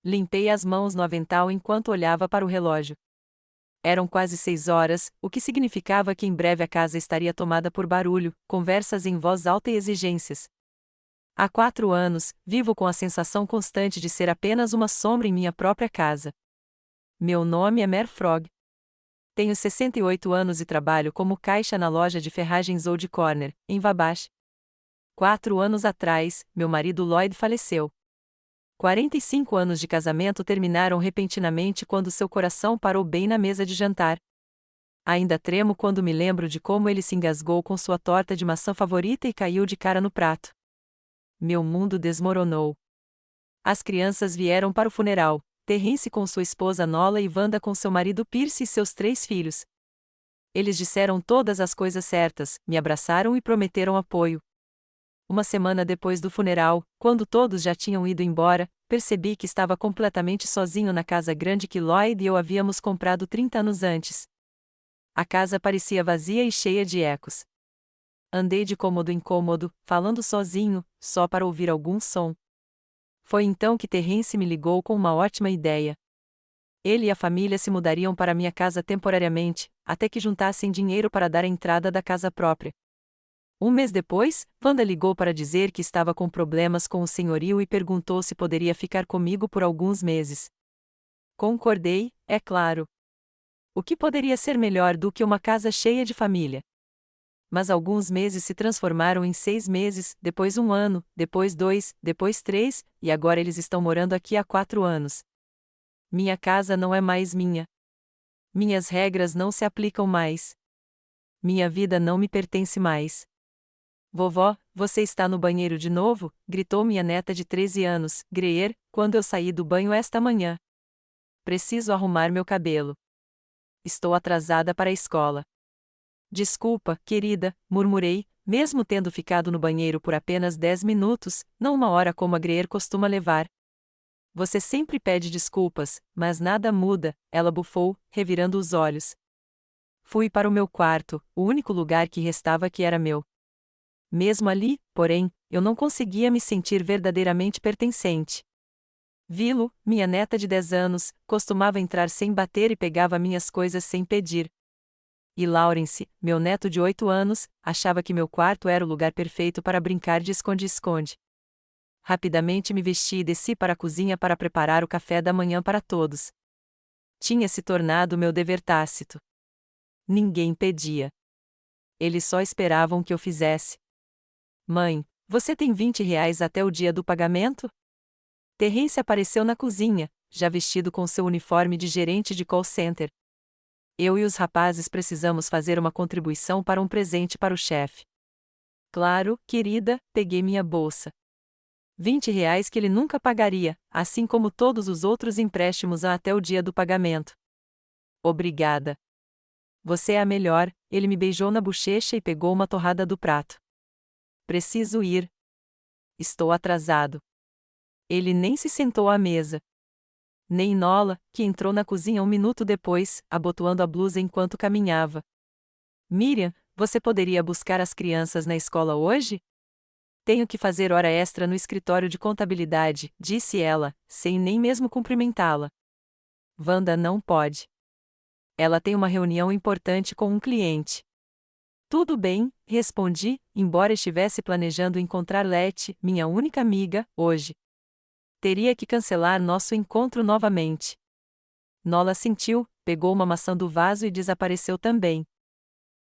Limpei as mãos no avental enquanto olhava para o relógio. Eram quase 6 horas, o que significava que em breve a casa estaria tomada por barulho, conversas em voz alta e exigências. Há 4 anos, vivo com a sensação constante de ser apenas uma sombra em minha própria casa. Meu nome é Mare Frog. Tenho 68 anos e trabalho como caixa na loja de ferragens Old Corner, em Wabash. 4 anos atrás, meu marido Lloyd faleceu. 45 anos de casamento terminaram repentinamente quando seu coração parou bem na mesa de jantar. Ainda tremo quando me lembro de como ele se engasgou com sua torta de maçã favorita e caiu de cara no prato. Meu mundo desmoronou. As crianças vieram para o funeral, Terence com sua esposa Nola e Wanda com seu marido Pierce e seus 3 filhos. Eles disseram todas as coisas certas, me abraçaram e prometeram apoio. Uma semana depois do funeral, quando todos já tinham ido embora, percebi que estava completamente sozinho na casa grande que Lloyd e eu havíamos comprado 30 anos antes. A casa parecia vazia e cheia de ecos. Andei de cômodo em cômodo, falando sozinho, só para ouvir algum som. Foi então que Terence me ligou com uma ótima ideia. Ele e a família se mudariam para minha casa temporariamente, até que juntassem dinheiro para dar a entrada da casa própria. Um mês depois, Wanda ligou para dizer que estava com problemas com o senhorio e perguntou se poderia ficar comigo por alguns meses. Concordei, é claro. O que poderia ser melhor do que uma casa cheia de família? Mas alguns meses se transformaram em 6 meses, depois 1 ano, depois 2, depois 3, e agora eles estão morando aqui há 4 anos. Minha casa não é mais minha. Minhas regras não se aplicam mais. Minha vida não me pertence mais. Vovó, você está no banheiro de novo? Gritou minha neta de 13 anos, Greer, quando eu saí do banho esta manhã. Preciso arrumar meu cabelo. Estou atrasada para a escola. Desculpa, querida, murmurei, mesmo tendo ficado no banheiro por apenas 10 minutos, não 1 hora como a Greer costuma levar. Você sempre pede desculpas, mas nada muda, ela bufou, revirando os olhos. Fui para o meu quarto, o único lugar que restava que era meu. Mesmo ali, porém, eu não conseguia me sentir verdadeiramente pertencente. Vilo, minha neta de 10 anos, costumava entrar sem bater e pegava minhas coisas sem pedir. E Lawrence, meu neto de 8 anos, achava que meu quarto era o lugar perfeito para brincar de esconde-esconde. Rapidamente me vesti e desci para a cozinha para preparar o café da manhã para todos. Tinha se tornado meu dever tácito. Ninguém pedia. Eles só esperavam que eu fizesse. Mãe, você tem R$ 20 até o dia do pagamento? Terence apareceu na cozinha, já vestido com seu uniforme de gerente de call center. Eu e os rapazes precisamos fazer uma contribuição para um presente para o chefe. Claro, querida, peguei minha bolsa. R$ 20 que ele nunca pagaria, assim como todos os outros empréstimos até o dia do pagamento. Obrigada. Você é a melhor, ele me beijou na bochecha e pegou uma torrada do prato. Preciso ir. Estou atrasado. Ele nem se sentou à mesa. Nem Nola, que entrou na cozinha 1 minuto depois, abotoando a blusa enquanto caminhava. Miriam, você poderia buscar as crianças na escola hoje? Tenho que fazer hora extra no escritório de contabilidade, disse ela, sem nem mesmo cumprimentá-la. Wanda não pode. Ela tem uma reunião importante com um cliente. Tudo bem, respondi, embora estivesse planejando encontrar Letty, minha única amiga, hoje. Teria que cancelar nosso encontro novamente. Nola sentiu, pegou uma maçã do vaso e desapareceu também.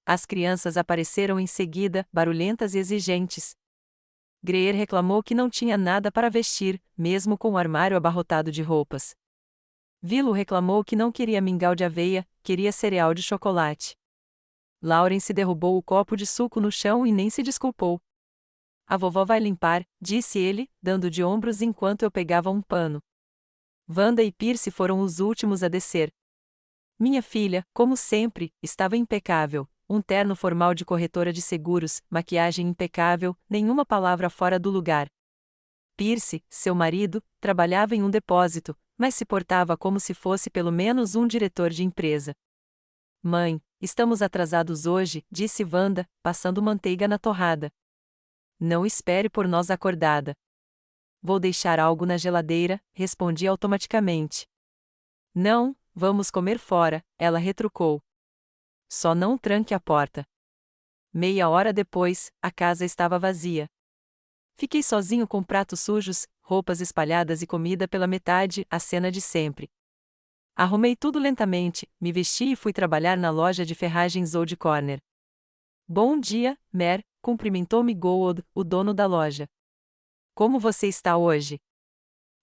As crianças apareceram em seguida, barulhentas e exigentes. Greer reclamou que não tinha nada para vestir, mesmo com o armário abarrotado de roupas. Vilo reclamou que não queria mingau de aveia, queria cereal de chocolate. Lawrence derrubou o copo de suco no chão e nem se desculpou. A vovó vai limpar, disse ele, dando de ombros enquanto eu pegava um pano. Wanda e Pierce foram os últimos a descer. Minha filha, como sempre, estava impecável, um terno formal de corretora de seguros, maquiagem impecável, nenhuma palavra fora do lugar. Pierce, seu marido, trabalhava em um depósito, mas se portava como se fosse pelo menos um diretor de empresa. Mãe, estamos atrasados hoje, disse Wanda, passando manteiga na torrada. Não espere por nós acordada. vou deixar algo na geladeira, respondi automaticamente. Não, vamos comer fora, ela retrucou. Só não tranque a porta. Meia hora depois, a casa estava vazia. Fiquei sozinho com pratos sujos, roupas espalhadas e comida pela metade, a cena de sempre. Arrumei tudo lentamente, me vesti e fui trabalhar na loja de ferragens Old Corner. Bom dia, Mer, cumprimentou-me Gould, o dono da loja. Como você está hoje?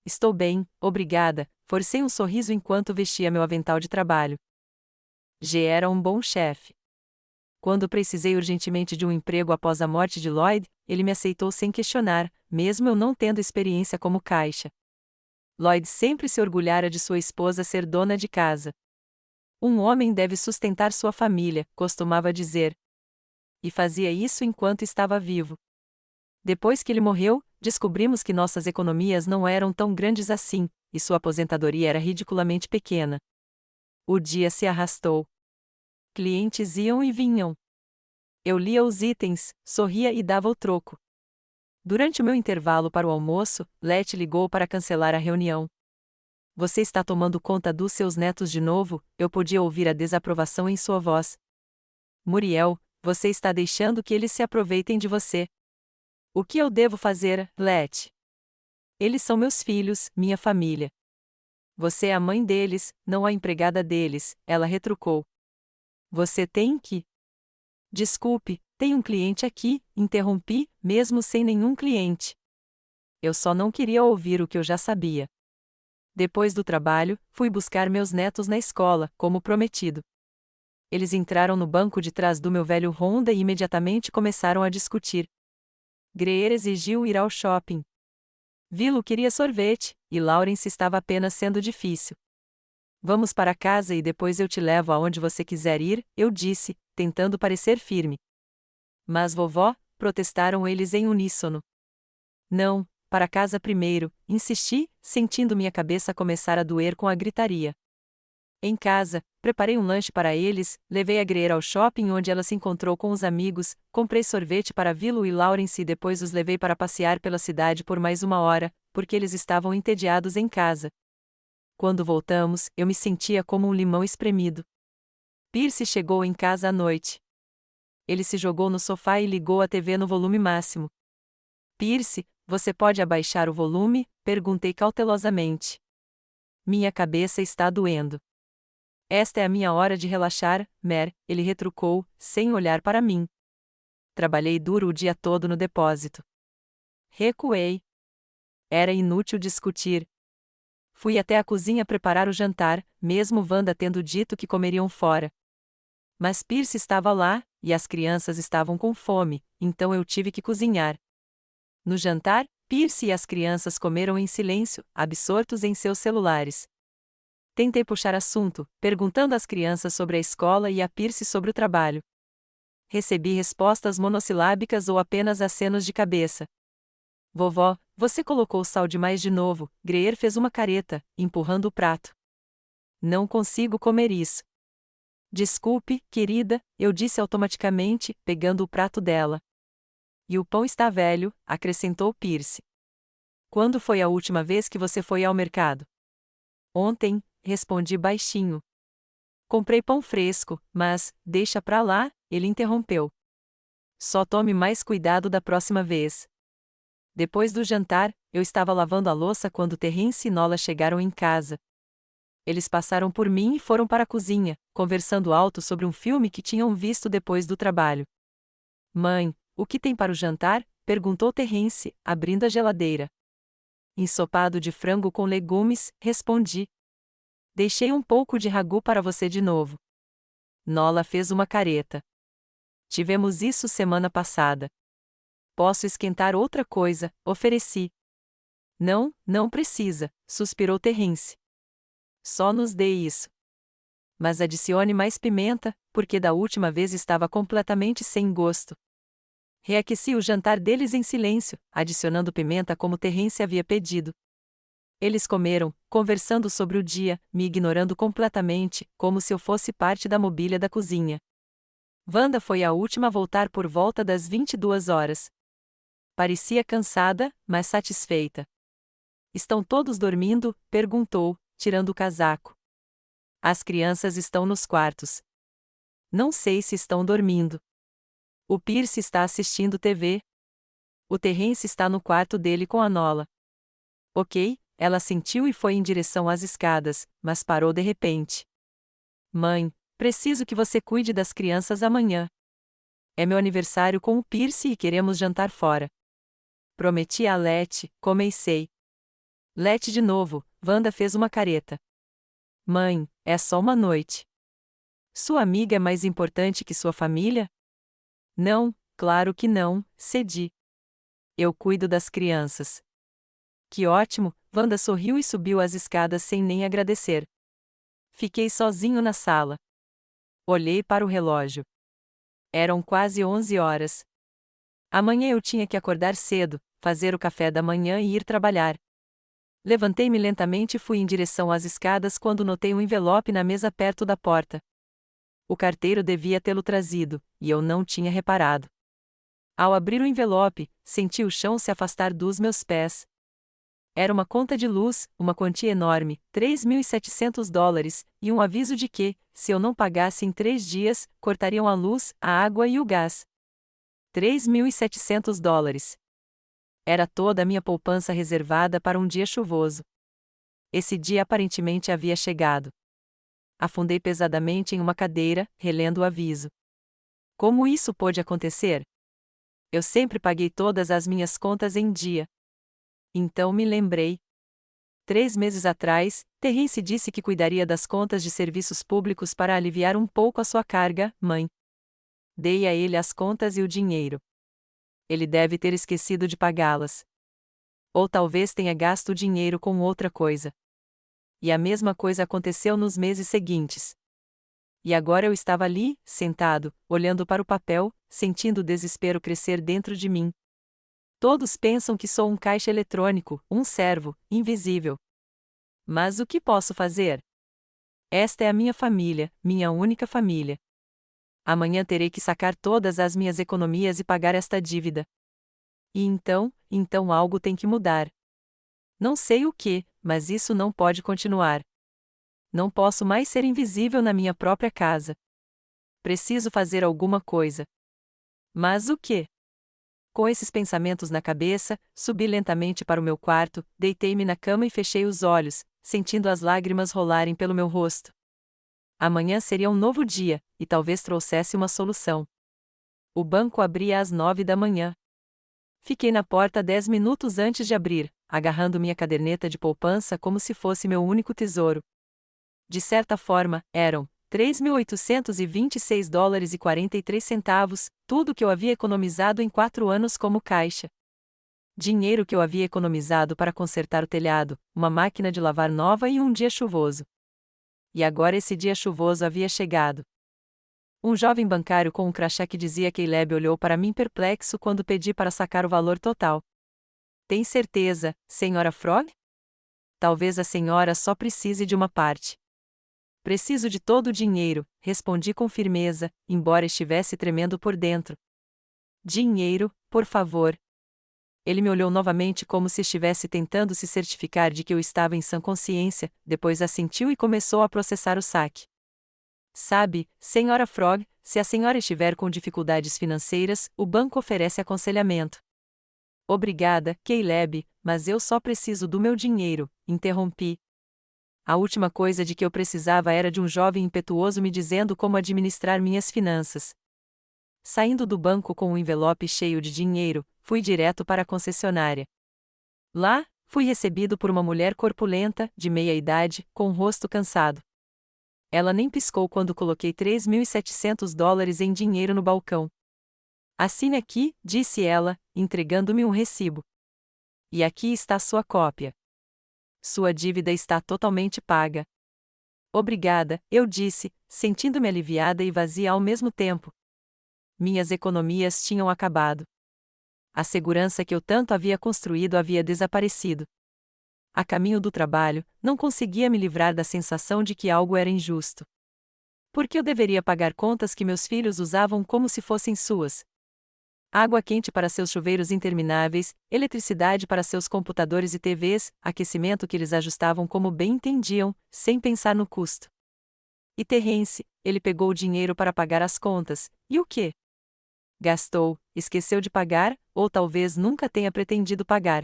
Estou bem, obrigada, forcei um sorriso enquanto vestia meu avental de trabalho. G era um bom chefe. Quando precisei urgentemente de um emprego após a morte de Lloyd, ele me aceitou sem questionar, mesmo eu não tendo experiência como caixa. Lloyd sempre se orgulhara de sua esposa ser dona de casa. Um homem deve sustentar sua família, costumava dizer. E fazia isso enquanto estava vivo. Depois que ele morreu, descobrimos que nossas economias não eram tão grandes assim, e sua aposentadoria era ridiculamente pequena. O dia se arrastou. Clientes iam e vinham. Eu lia os itens, sorria e dava o troco. Durante o meu intervalo para o almoço, Letty ligou para cancelar a reunião. Você está tomando conta dos seus netos de novo? Eu podia ouvir a desaprovação em sua voz. Muriel, você está deixando que eles se aproveitem de você. O que eu devo fazer, Letty? Eles são meus filhos, minha família. Você é a mãe deles, não a empregada deles, ela retrucou. Você tem que. Desculpe, tem um cliente aqui, interrompi, mesmo sem nenhum cliente. Eu só não queria ouvir o que eu já sabia. Depois do trabalho, fui buscar meus netos na escola, como prometido. Eles entraram no banco de trás do meu velho Honda e imediatamente começaram a discutir. Greer exigiu ir ao shopping. Vilo queria sorvete, e Lawrence estava apenas sendo difícil. Vamos para casa e depois eu te levo aonde você quiser ir, eu disse, tentando parecer firme. Mas vovó, protestaram eles em uníssono. Não, para casa primeiro, insisti, sentindo minha cabeça começar a doer com a gritaria. Em casa, preparei um lanche para eles, levei a Greer ao shopping onde ela se encontrou com os amigos, comprei sorvete para Vilo e Lawrence e depois os levei para passear pela cidade por mais 1 hora, porque eles estavam entediados em casa. Quando voltamos, eu me sentia como um limão espremido. Pierce chegou em casa à noite. Ele se jogou no sofá e ligou a TV no volume máximo. Pierce, você pode abaixar o volume? Perguntei cautelosamente. Minha cabeça está doendo. Esta é a minha hora de relaxar, Mer, ele retrucou, sem olhar para mim. Trabalhei duro o dia todo no depósito. Recuei. Era inútil discutir. Fui até a cozinha preparar o jantar, mesmo Wanda tendo dito que comeriam fora. Mas Pierce estava lá, e as crianças estavam com fome, então eu tive que cozinhar. No jantar, Pierce e as crianças comeram em silêncio, absortos em seus celulares. Tentei puxar assunto, perguntando às crianças sobre a escola e a Pierce sobre o trabalho. Recebi respostas monossilábicas ou apenas acenos de cabeça. Vovó, você colocou sal demais de novo, Greer fez uma careta, empurrando o prato. Não consigo comer isso. Desculpe, querida, eu disse automaticamente, pegando o prato dela. E o pão está velho, acrescentou Pierce. Quando foi a última vez que você foi ao mercado? Ontem, respondi baixinho. Comprei pão fresco, mas, deixa pra lá, ele interrompeu. Só tome mais cuidado da próxima vez. Depois do jantar, eu estava lavando a louça quando Terrence e Nola chegaram em casa. Eles passaram por mim e foram para a cozinha, conversando alto sobre um filme que tinham visto depois do trabalho. Mãe, o que tem para o jantar? Perguntou Terrence, abrindo a geladeira. Ensopado de frango com legumes, respondi. Deixei um pouco de ragu para você de novo. Nola fez uma careta. Tivemos isso semana passada. Posso esquentar outra coisa, ofereci. Não, não precisa, suspirou Terrence. Só nos dê isso. Mas adicione mais pimenta, porque da última vez estava completamente sem gosto. Reaqueci o jantar deles em silêncio, adicionando pimenta como Terrence havia pedido. Eles comeram, conversando sobre o dia, me ignorando completamente, como se eu fosse parte da mobília da cozinha. Wanda foi a última a voltar por volta das 22 horas. Parecia cansada, mas satisfeita. Estão todos dormindo? Perguntou, tirando o casaco. As crianças estão nos quartos. Não sei se estão dormindo. O Pierce está assistindo TV. O Terrence está no quarto dele com a Nola. Ok, ela assentiu e foi em direção às escadas, mas parou de repente. Mãe, preciso que você cuide das crianças amanhã. É meu aniversário com o Pierce e queremos jantar fora. Prometi a Letty, comecei. Letty de novo, Wanda fez uma careta. Mãe, é só uma noite. Sua amiga é mais importante que sua família? Não, claro que não, cedi. Eu cuido das crianças. Que ótimo, Wanda sorriu e subiu as escadas sem nem agradecer. Fiquei sozinho na sala. Olhei para o relógio. Eram quase 11 horas. Amanhã eu tinha que acordar cedo, fazer o café da manhã e ir trabalhar. Levantei-me lentamente e fui em direção às escadas quando notei um envelope na mesa perto da porta. O carteiro devia tê-lo trazido, e eu não tinha reparado. Ao abrir o envelope, senti o chão se afastar dos meus pés. Era uma conta de luz, uma quantia enorme, $3.700, e um aviso de que, se eu não pagasse em 3 dias, cortariam a luz, a água e o gás. $3.700. Era toda a minha poupança reservada para um dia chuvoso. Esse dia aparentemente havia chegado. Afundei pesadamente em uma cadeira, relendo o aviso. Como isso pôde acontecer? Eu sempre paguei todas as minhas contas em dia. Então me lembrei. 3 meses atrás, Terrence disse que cuidaria das contas de serviços públicos para aliviar um pouco a sua carga, mãe. Dei a ele as contas e o dinheiro. Ele deve ter esquecido de pagá-las. Ou talvez tenha gasto o dinheiro com outra coisa. E a mesma coisa aconteceu nos meses seguintes. E agora eu estava ali, sentado, olhando para o papel, sentindo o desespero crescer dentro de mim. Todos pensam que sou um caixa eletrônico, um servo, invisível. Mas o que posso fazer? Esta é a minha família, minha única família. Amanhã terei que sacar todas as minhas economias e pagar esta dívida. E então algo tem que mudar. Não sei o que, mas isso não pode continuar. Não posso mais ser invisível na minha própria casa. Preciso fazer alguma coisa. Mas o quê? Com esses pensamentos na cabeça, subi lentamente para o meu quarto, deitei-me na cama e fechei os olhos, sentindo as lágrimas rolarem pelo meu rosto. Amanhã seria um novo dia, e talvez trouxesse uma solução. O banco abria às 9 da manhã. Fiquei na porta 10 minutos antes de abrir, agarrando minha caderneta de poupança como se fosse meu único tesouro. De certa forma, eram $3.826,43, tudo que eu havia economizado em 4 anos como caixa. Dinheiro que eu havia economizado para consertar o telhado, uma máquina de lavar nova e um dia chuvoso. E agora esse dia chuvoso havia chegado. Um jovem bancário com um crachá que dizia Caleb olhou para mim perplexo quando pedi para sacar o valor total. Tem certeza, Sra. Frog? Talvez a senhora só precise de uma parte. Preciso de todo o dinheiro, respondi com firmeza, embora estivesse tremendo por dentro. Dinheiro, por favor. Ele me olhou novamente como se estivesse tentando se certificar de que eu estava em sã consciência, depois assentiu e começou a processar o saque. Sabe, Sra. Frog, se a senhora estiver com dificuldades financeiras, o banco oferece aconselhamento. Obrigada, Caleb, mas eu só preciso do meu dinheiro, interrompi. A última coisa de que eu precisava era de um jovem impetuoso me dizendo como administrar minhas finanças. Saindo do banco com um envelope cheio de dinheiro, fui direto para a concessionária. Lá, fui recebido por uma mulher corpulenta, de meia idade, com o rosto cansado. Ela nem piscou quando coloquei $3.700 em dinheiro no balcão. Assine aqui, disse ela, entregando-me um recibo. E aqui está sua cópia. Sua dívida está totalmente paga. Obrigada, eu disse, sentindo-me aliviada e vazia ao mesmo tempo. Minhas economias tinham acabado. A segurança que eu tanto havia construído havia desaparecido. A caminho do trabalho, não conseguia me livrar da sensação de que algo era injusto. Por que eu deveria pagar contas que meus filhos usavam como se fossem suas? Água quente para seus chuveiros intermináveis, eletricidade para seus computadores e TVs, aquecimento que eles ajustavam como bem entendiam, sem pensar no custo. E Terrence, ele pegou o dinheiro para pagar as contas, e o quê? Gastou, esqueceu de pagar, ou talvez nunca tenha pretendido pagar.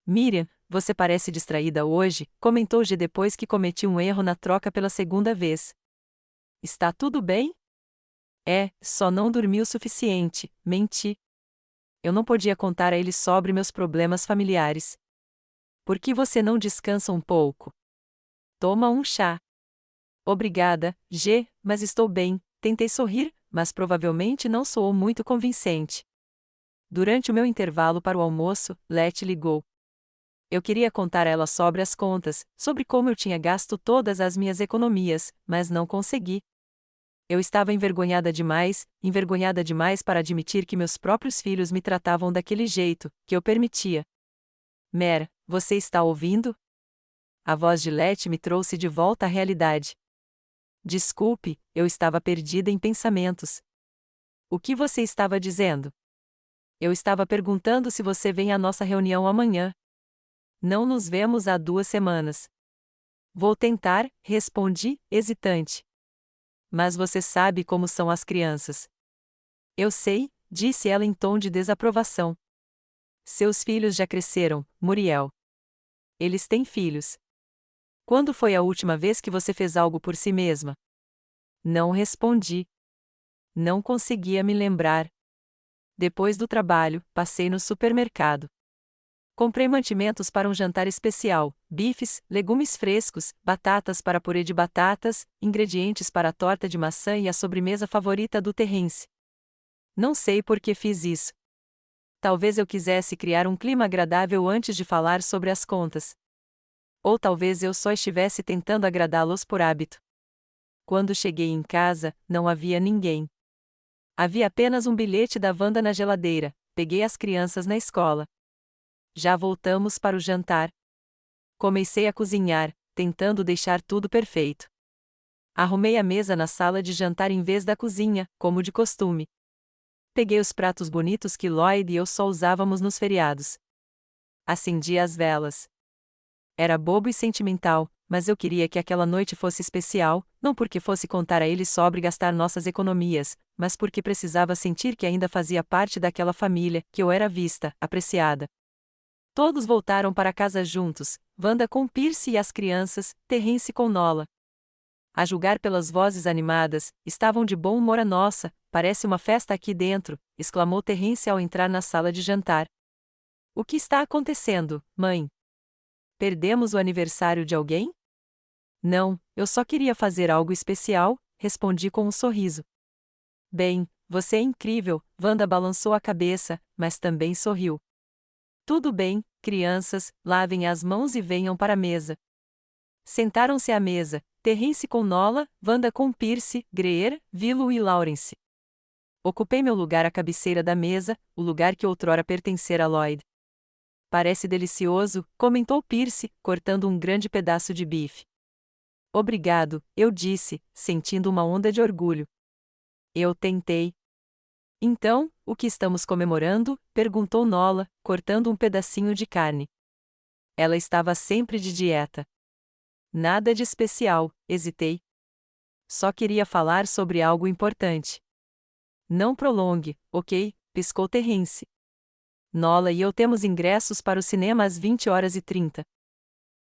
Miriam, você parece distraída hoje, comentou G depois que cometi um erro na troca pela segunda vez. Está tudo bem? Só não dormi o suficiente, menti. Eu não podia contar a ele sobre meus problemas familiares. Por que você não descansa um pouco? Toma um chá. Obrigada, G, mas estou bem. Tentei sorrir, mas provavelmente não soou muito convincente. Durante o meu intervalo para o almoço, Letty ligou. Eu queria contar a ela sobre as contas, sobre como eu tinha gasto todas as minhas economias, mas não consegui. Eu estava envergonhada demais para admitir que meus próprios filhos me tratavam daquele jeito, que eu permitia. Mer, você está ouvindo? A voz de Letty me trouxe de volta à realidade. Desculpe, eu estava perdida em pensamentos. O que você estava dizendo? Eu estava perguntando se você vem à nossa reunião amanhã. Não nos vemos há 2 semanas. Vou tentar, respondi, hesitante. Mas você sabe como são as crianças. Eu sei, disse ela em tom de desaprovação. Seus filhos já cresceram, Muriel. Eles têm filhos. Quando foi a última vez que você fez algo por si mesma? Não respondi. Não conseguia me lembrar. Depois do trabalho, passei no supermercado. Comprei mantimentos para um jantar especial, bifes, legumes frescos, batatas para purê de batatas, ingredientes para a torta de maçã e a sobremesa favorita do Terrence. Não sei por que fiz isso. Talvez eu quisesse criar um clima agradável antes de falar sobre as contas. Ou talvez eu só estivesse tentando agradá-los por hábito. Quando cheguei em casa, não havia ninguém. Havia apenas um bilhete da Wanda na geladeira. Peguei as crianças na escola. Já voltamos para o jantar. Comecei a cozinhar, tentando deixar tudo perfeito. Arrumei a mesa na sala de jantar em vez da cozinha, como de costume. Peguei os pratos bonitos que Lloyd e eu só usávamos nos feriados. Acendi as velas. Era bobo e sentimental, mas eu queria que aquela noite fosse especial, não porque fosse contar a ele sobre gastar nossas economias, mas porque precisava sentir que ainda fazia parte daquela família, que eu era vista, apreciada. Todos voltaram para casa juntos, Wanda com Percy e as crianças, Terrence com Nola. A julgar pelas vozes animadas, estavam de bom humor. Nossa, parece uma festa aqui dentro, exclamou Terrence ao entrar na sala de jantar. O que está acontecendo, mãe? Perdemos o aniversário de alguém? Não, eu só queria fazer algo especial, respondi com um sorriso. Bem, você é incrível, Wanda balançou a cabeça, mas também sorriu. Tudo bem, crianças, lavem as mãos e venham para a mesa. Sentaram-se à mesa, Terrence com Nola, Wanda com Percy, Greer, Willow e Lawrence. Ocupei meu lugar à cabeceira da mesa, o lugar que outrora pertencera a Lloyd. Parece delicioso, comentou Percy, cortando um grande pedaço de bife. Obrigado, eu disse, sentindo uma onda de orgulho. Eu tentei. Então, o que estamos comemorando? Perguntou Nola, cortando um pedacinho de carne. Ela estava sempre de dieta. Nada de especial, hesitei. Só queria falar sobre algo importante. Não prolongue, ok? Piscou Terrence. Nola e eu temos ingressos para o cinema às 20h30.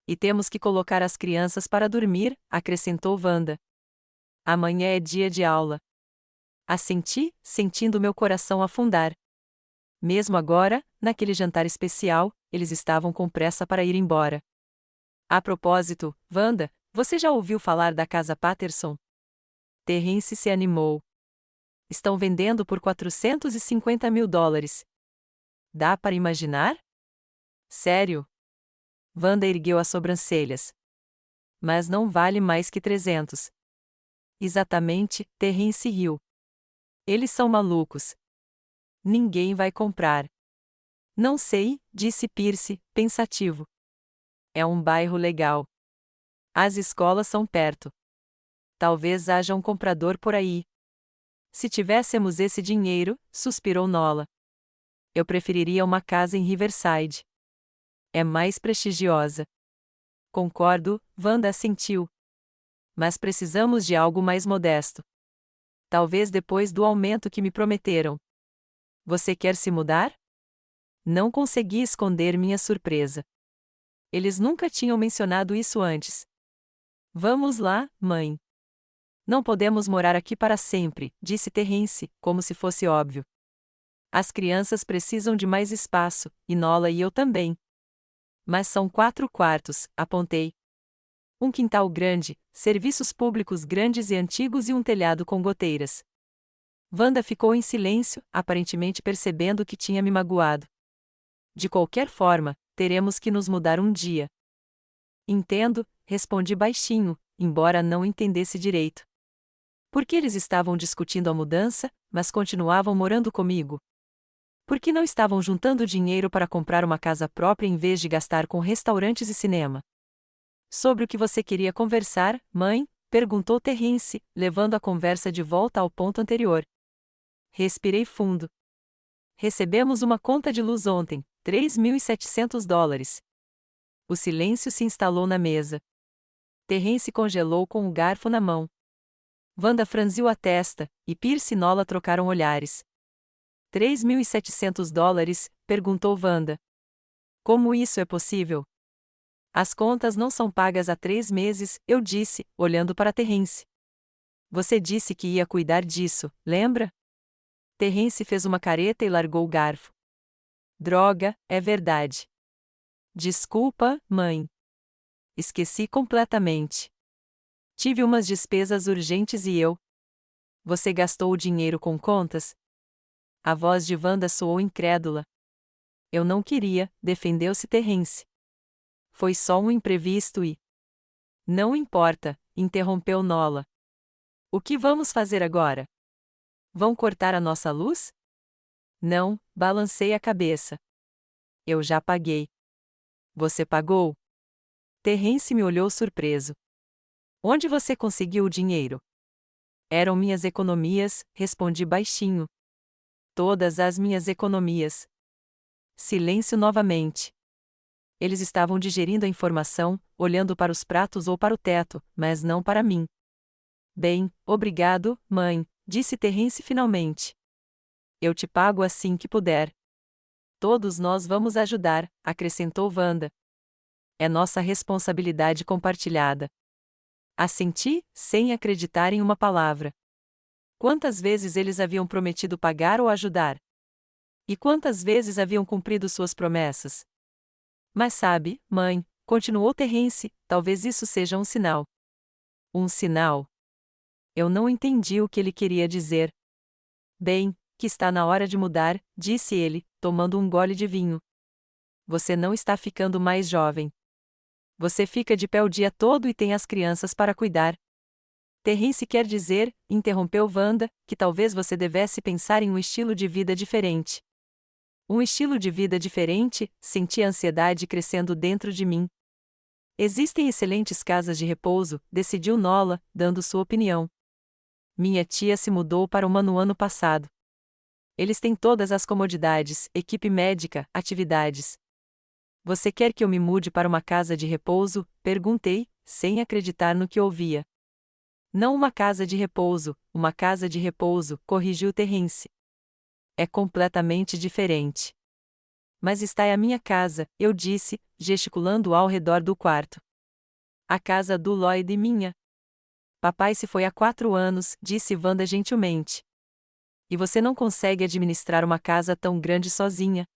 E temos que colocar as crianças para dormir, acrescentou Wanda. Amanhã é dia de aula. Assenti, sentindo meu coração afundar. Mesmo agora, naquele jantar especial, eles estavam com pressa para ir embora. A propósito, Wanda, você já ouviu falar da Casa Patterson? Terrence se animou. Estão vendendo por $450 mil. Dá para imaginar? Sério? Wanda ergueu as sobrancelhas. Mas não vale mais que 300. Exatamente, Terrence riu. Eles são malucos. Ninguém vai comprar. Não sei, disse Percy, pensativo. É um bairro legal. As escolas são perto. Talvez haja um comprador por aí. Se tivéssemos esse dinheiro, suspirou Nola. Eu preferiria uma casa em Riverside. É mais prestigiosa. Concordo, Wanda assentiu. Mas precisamos de algo mais modesto. Talvez depois do aumento que me prometeram. Você quer se mudar? Não consegui esconder minha surpresa. Eles nunca tinham mencionado isso antes. Vamos lá, mãe. Não podemos morar aqui para sempre, disse Terence, como se fosse óbvio. As crianças precisam de mais espaço, e Nola e eu também. Mas são 4 quartos, apontei. Um quintal grande, serviços públicos grandes e antigos e um telhado com goteiras. Wanda ficou em silêncio, aparentemente percebendo que tinha me magoado. De qualquer forma, teremos que nos mudar um dia. Entendo, respondi baixinho, embora não entendesse direito. Por que eles estavam discutindo a mudança, mas continuavam morando comigo? Por que não estavam juntando dinheiro para comprar uma casa própria em vez de gastar com restaurantes e cinema? Sobre o que você queria conversar, mãe? Perguntou Terence, levando a conversa de volta ao ponto anterior. Respirei fundo. Recebemos uma conta de luz ontem, $3.700. O silêncio se instalou na mesa. Terence congelou com o garfo na mão. Wanda franziu a testa, e Pierce e Nola trocaram olhares. $3.700? Perguntou Wanda. Como isso é possível? As contas não são pagas há 3 meses, eu disse, olhando para Terence. Você disse que ia cuidar disso, lembra? Terence fez uma careta e largou o garfo. Droga, é verdade. Desculpa, mãe. Esqueci completamente. Tive umas despesas urgentes e eu. Você gastou o dinheiro com contas? A voz de Wanda soou incrédula. Eu não queria, defendeu-se Terence. Foi só um imprevisto e... Não importa, interrompeu Nola. O que vamos fazer agora? Vão cortar a nossa luz? Não, balancei a cabeça. Eu já paguei. Você pagou? Terence me olhou surpreso. Onde você conseguiu o dinheiro? Eram minhas economias, respondi baixinho. Todas as minhas economias. Silêncio novamente. Eles estavam digerindo a informação, olhando para os pratos ou para o teto, mas não para mim. Bem, obrigado, mãe, disse Terence finalmente. Eu te pago assim que puder. Todos nós vamos ajudar, acrescentou Wanda. É nossa responsabilidade compartilhada. Assenti, sem acreditar em uma palavra. Quantas vezes eles haviam prometido pagar ou ajudar? E quantas vezes haviam cumprido suas promessas? Mas sabe, mãe, continuou Terence, talvez isso seja um sinal. Um sinal? Eu não entendi o que ele queria dizer. Bem, que está na hora de mudar, disse ele, tomando um gole de vinho. Você não está ficando mais jovem. Você fica de pé o dia todo e tem as crianças para cuidar. Terence quer dizer, interrompeu Wanda, que talvez você devesse pensar em um estilo de vida diferente. Um estilo de vida diferente, senti a ansiedade crescendo dentro de mim. Existem excelentes casas de repouso, decidiu Nola, dando sua opinião. Minha tia se mudou para uma no ano passado. Eles têm todas as comodidades, equipe médica, atividades. Você quer que eu me mude para uma casa de repouso? Perguntei, sem acreditar no que ouvia. Não uma casa de repouso, uma casa de repouso, corrigiu Terence. É completamente diferente. Mas está é a minha casa, eu disse, gesticulando ao redor do quarto. A casa do Lloyd e minha. Papai se foi há 4 anos, disse Wanda gentilmente. E você não consegue administrar uma casa tão grande sozinha.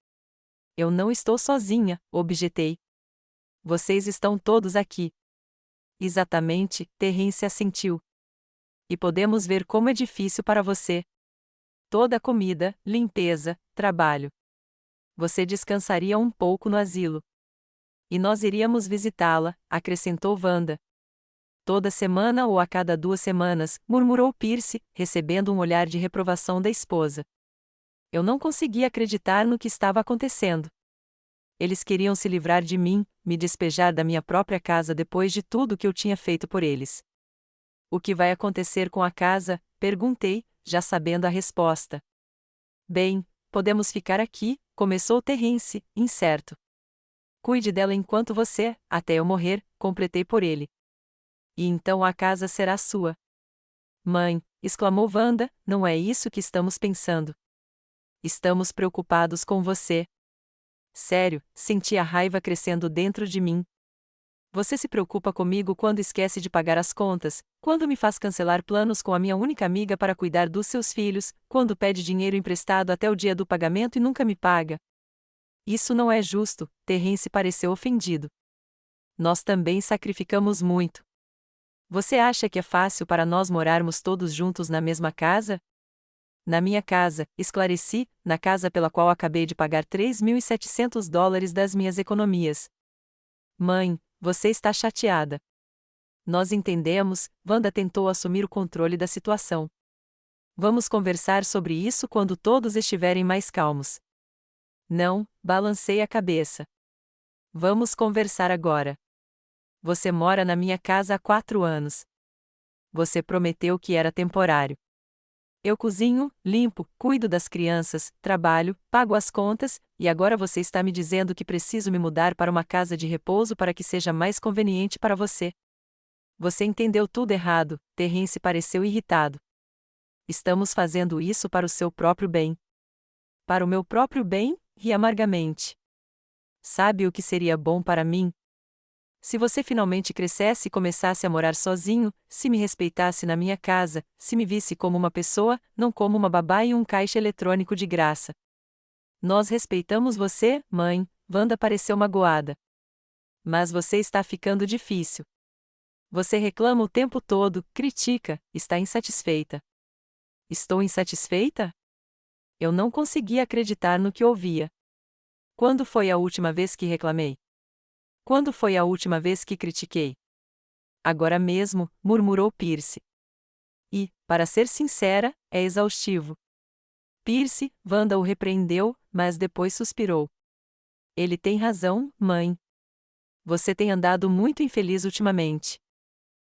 Eu não estou sozinha, objetei. Vocês estão todos aqui. Exatamente, Terence assentiu. E podemos ver como é difícil para você. Toda a comida, limpeza, trabalho. Você descansaria um pouco no asilo. E nós iríamos visitá-la, acrescentou Wanda. Toda semana ou a cada 2 semanas, murmurou Pierce, recebendo um olhar de reprovação da esposa. Eu não conseguia acreditar no que estava acontecendo. Eles queriam se livrar de mim, me despejar da minha própria casa depois de tudo que eu tinha feito por eles. O que vai acontecer com a casa? Perguntei, já sabendo a resposta. Bem, podemos ficar aqui, Começou Terence, incerto. Cuide dela enquanto você, até eu morrer, completei por ele. E então a casa será sua. Mãe, exclamou Wanda, não é isso que estamos pensando. Estamos preocupados com você. Sério, senti a raiva crescendo dentro de mim. Você se preocupa comigo quando esquece de pagar as contas, quando me faz cancelar planos com a minha única amiga para cuidar dos seus filhos, quando pede dinheiro emprestado até o dia do pagamento e nunca me paga. Isso não é justo, Terence pareceu ofendido. Nós também sacrificamos muito. Você acha que é fácil para nós morarmos todos juntos na mesma casa? Na minha casa, esclareci, na casa pela qual acabei de pagar $3.700 das minhas economias. Mãe, você está chateada. Nós entendemos, Wanda tentou assumir o controle da situação. Vamos conversar sobre isso quando todos estiverem mais calmos. Não, balancei a cabeça. Vamos conversar agora. Você mora na minha casa há 4 anos. Você prometeu que era temporário. Eu cozinho, limpo, cuido das crianças, trabalho, pago as contas, e agora você está me dizendo que preciso me mudar para uma casa de repouso para que seja mais conveniente para você. Você entendeu tudo errado, Terence pareceu irritado. Estamos fazendo isso para o seu próprio bem. Para o meu próprio bem? Ri amargamente. Sabe o que seria bom para mim? Se você finalmente crescesse e começasse a morar sozinho, se me respeitasse na minha casa, se me visse como uma pessoa, não como uma babá e um caixa eletrônico de graça. Nós respeitamos você, mãe, Wanda pareceu magoada. Mas você está ficando difícil. Você reclama o tempo todo, critica, está insatisfeita. Estou insatisfeita? Eu não conseguia acreditar no que ouvia. Quando foi a última vez que reclamei? Quando foi a última vez que critiquei? Agora mesmo, murmurou Pierce. E, para ser sincera, é exaustivo. Pierce, Wanda o repreendeu, mas depois suspirou. Ele tem razão, mãe. Você tem andado muito infeliz ultimamente.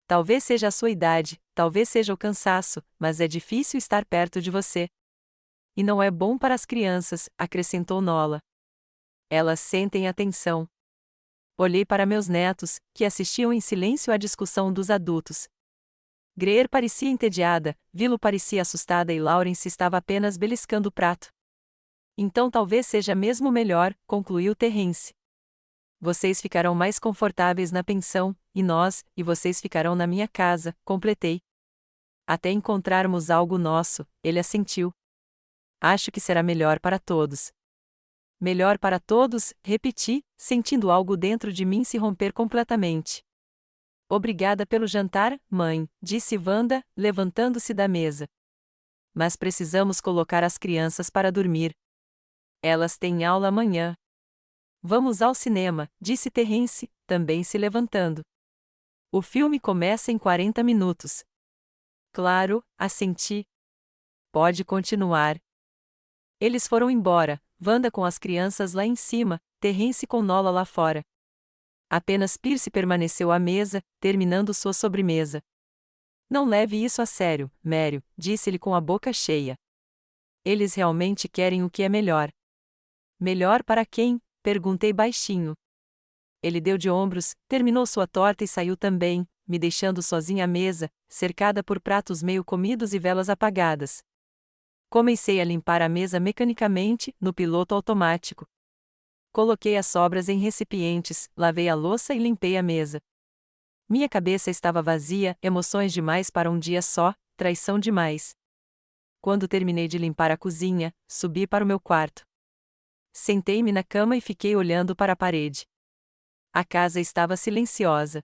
Talvez seja a sua idade, talvez seja o cansaço, mas é difícil estar perto de você. E não é bom para as crianças, acrescentou Nola. Elas sentem a tensão. Olhei para meus netos, que assistiam em silêncio à discussão dos adultos. Greer parecia entediada, Willow parecia assustada e Lawrence estava apenas beliscando o prato. Então talvez seja mesmo melhor, concluiu Terence. Vocês ficarão mais confortáveis na pensão, e vocês ficarão na minha casa, completei. Até encontrarmos algo nosso, ele assentiu. Acho que será melhor para todos. Melhor para todos, repeti, sentindo algo dentro de mim se romper completamente. Obrigada pelo jantar, mãe, disse Wanda, levantando-se da mesa. Mas precisamos colocar as crianças para dormir. Elas têm aula amanhã. Vamos ao cinema, disse Terence, também se levantando. O filme começa em 40 minutos. Claro, assenti. Pode continuar. Eles foram embora, Wanda com as crianças lá em cima, Terence com Nola lá fora. Apenas Pierce permaneceu à mesa, terminando sua sobremesa. Não leve isso a sério, Mério, disse-lhe com a boca cheia. Eles realmente querem o que é melhor. Melhor para quem? Perguntei baixinho. Ele deu de ombros, terminou sua torta e saiu também, me deixando sozinha à mesa, cercada por pratos meio comidos e velas apagadas. Comecei a limpar a mesa mecanicamente, no piloto automático. Coloquei as sobras em recipientes, lavei a louça e limpei a mesa. Minha cabeça estava vazia, emoções demais para um dia só, traição demais. Quando terminei de limpar a cozinha, subi para o meu quarto. Sentei-me na cama e fiquei olhando para a parede. A casa estava silenciosa.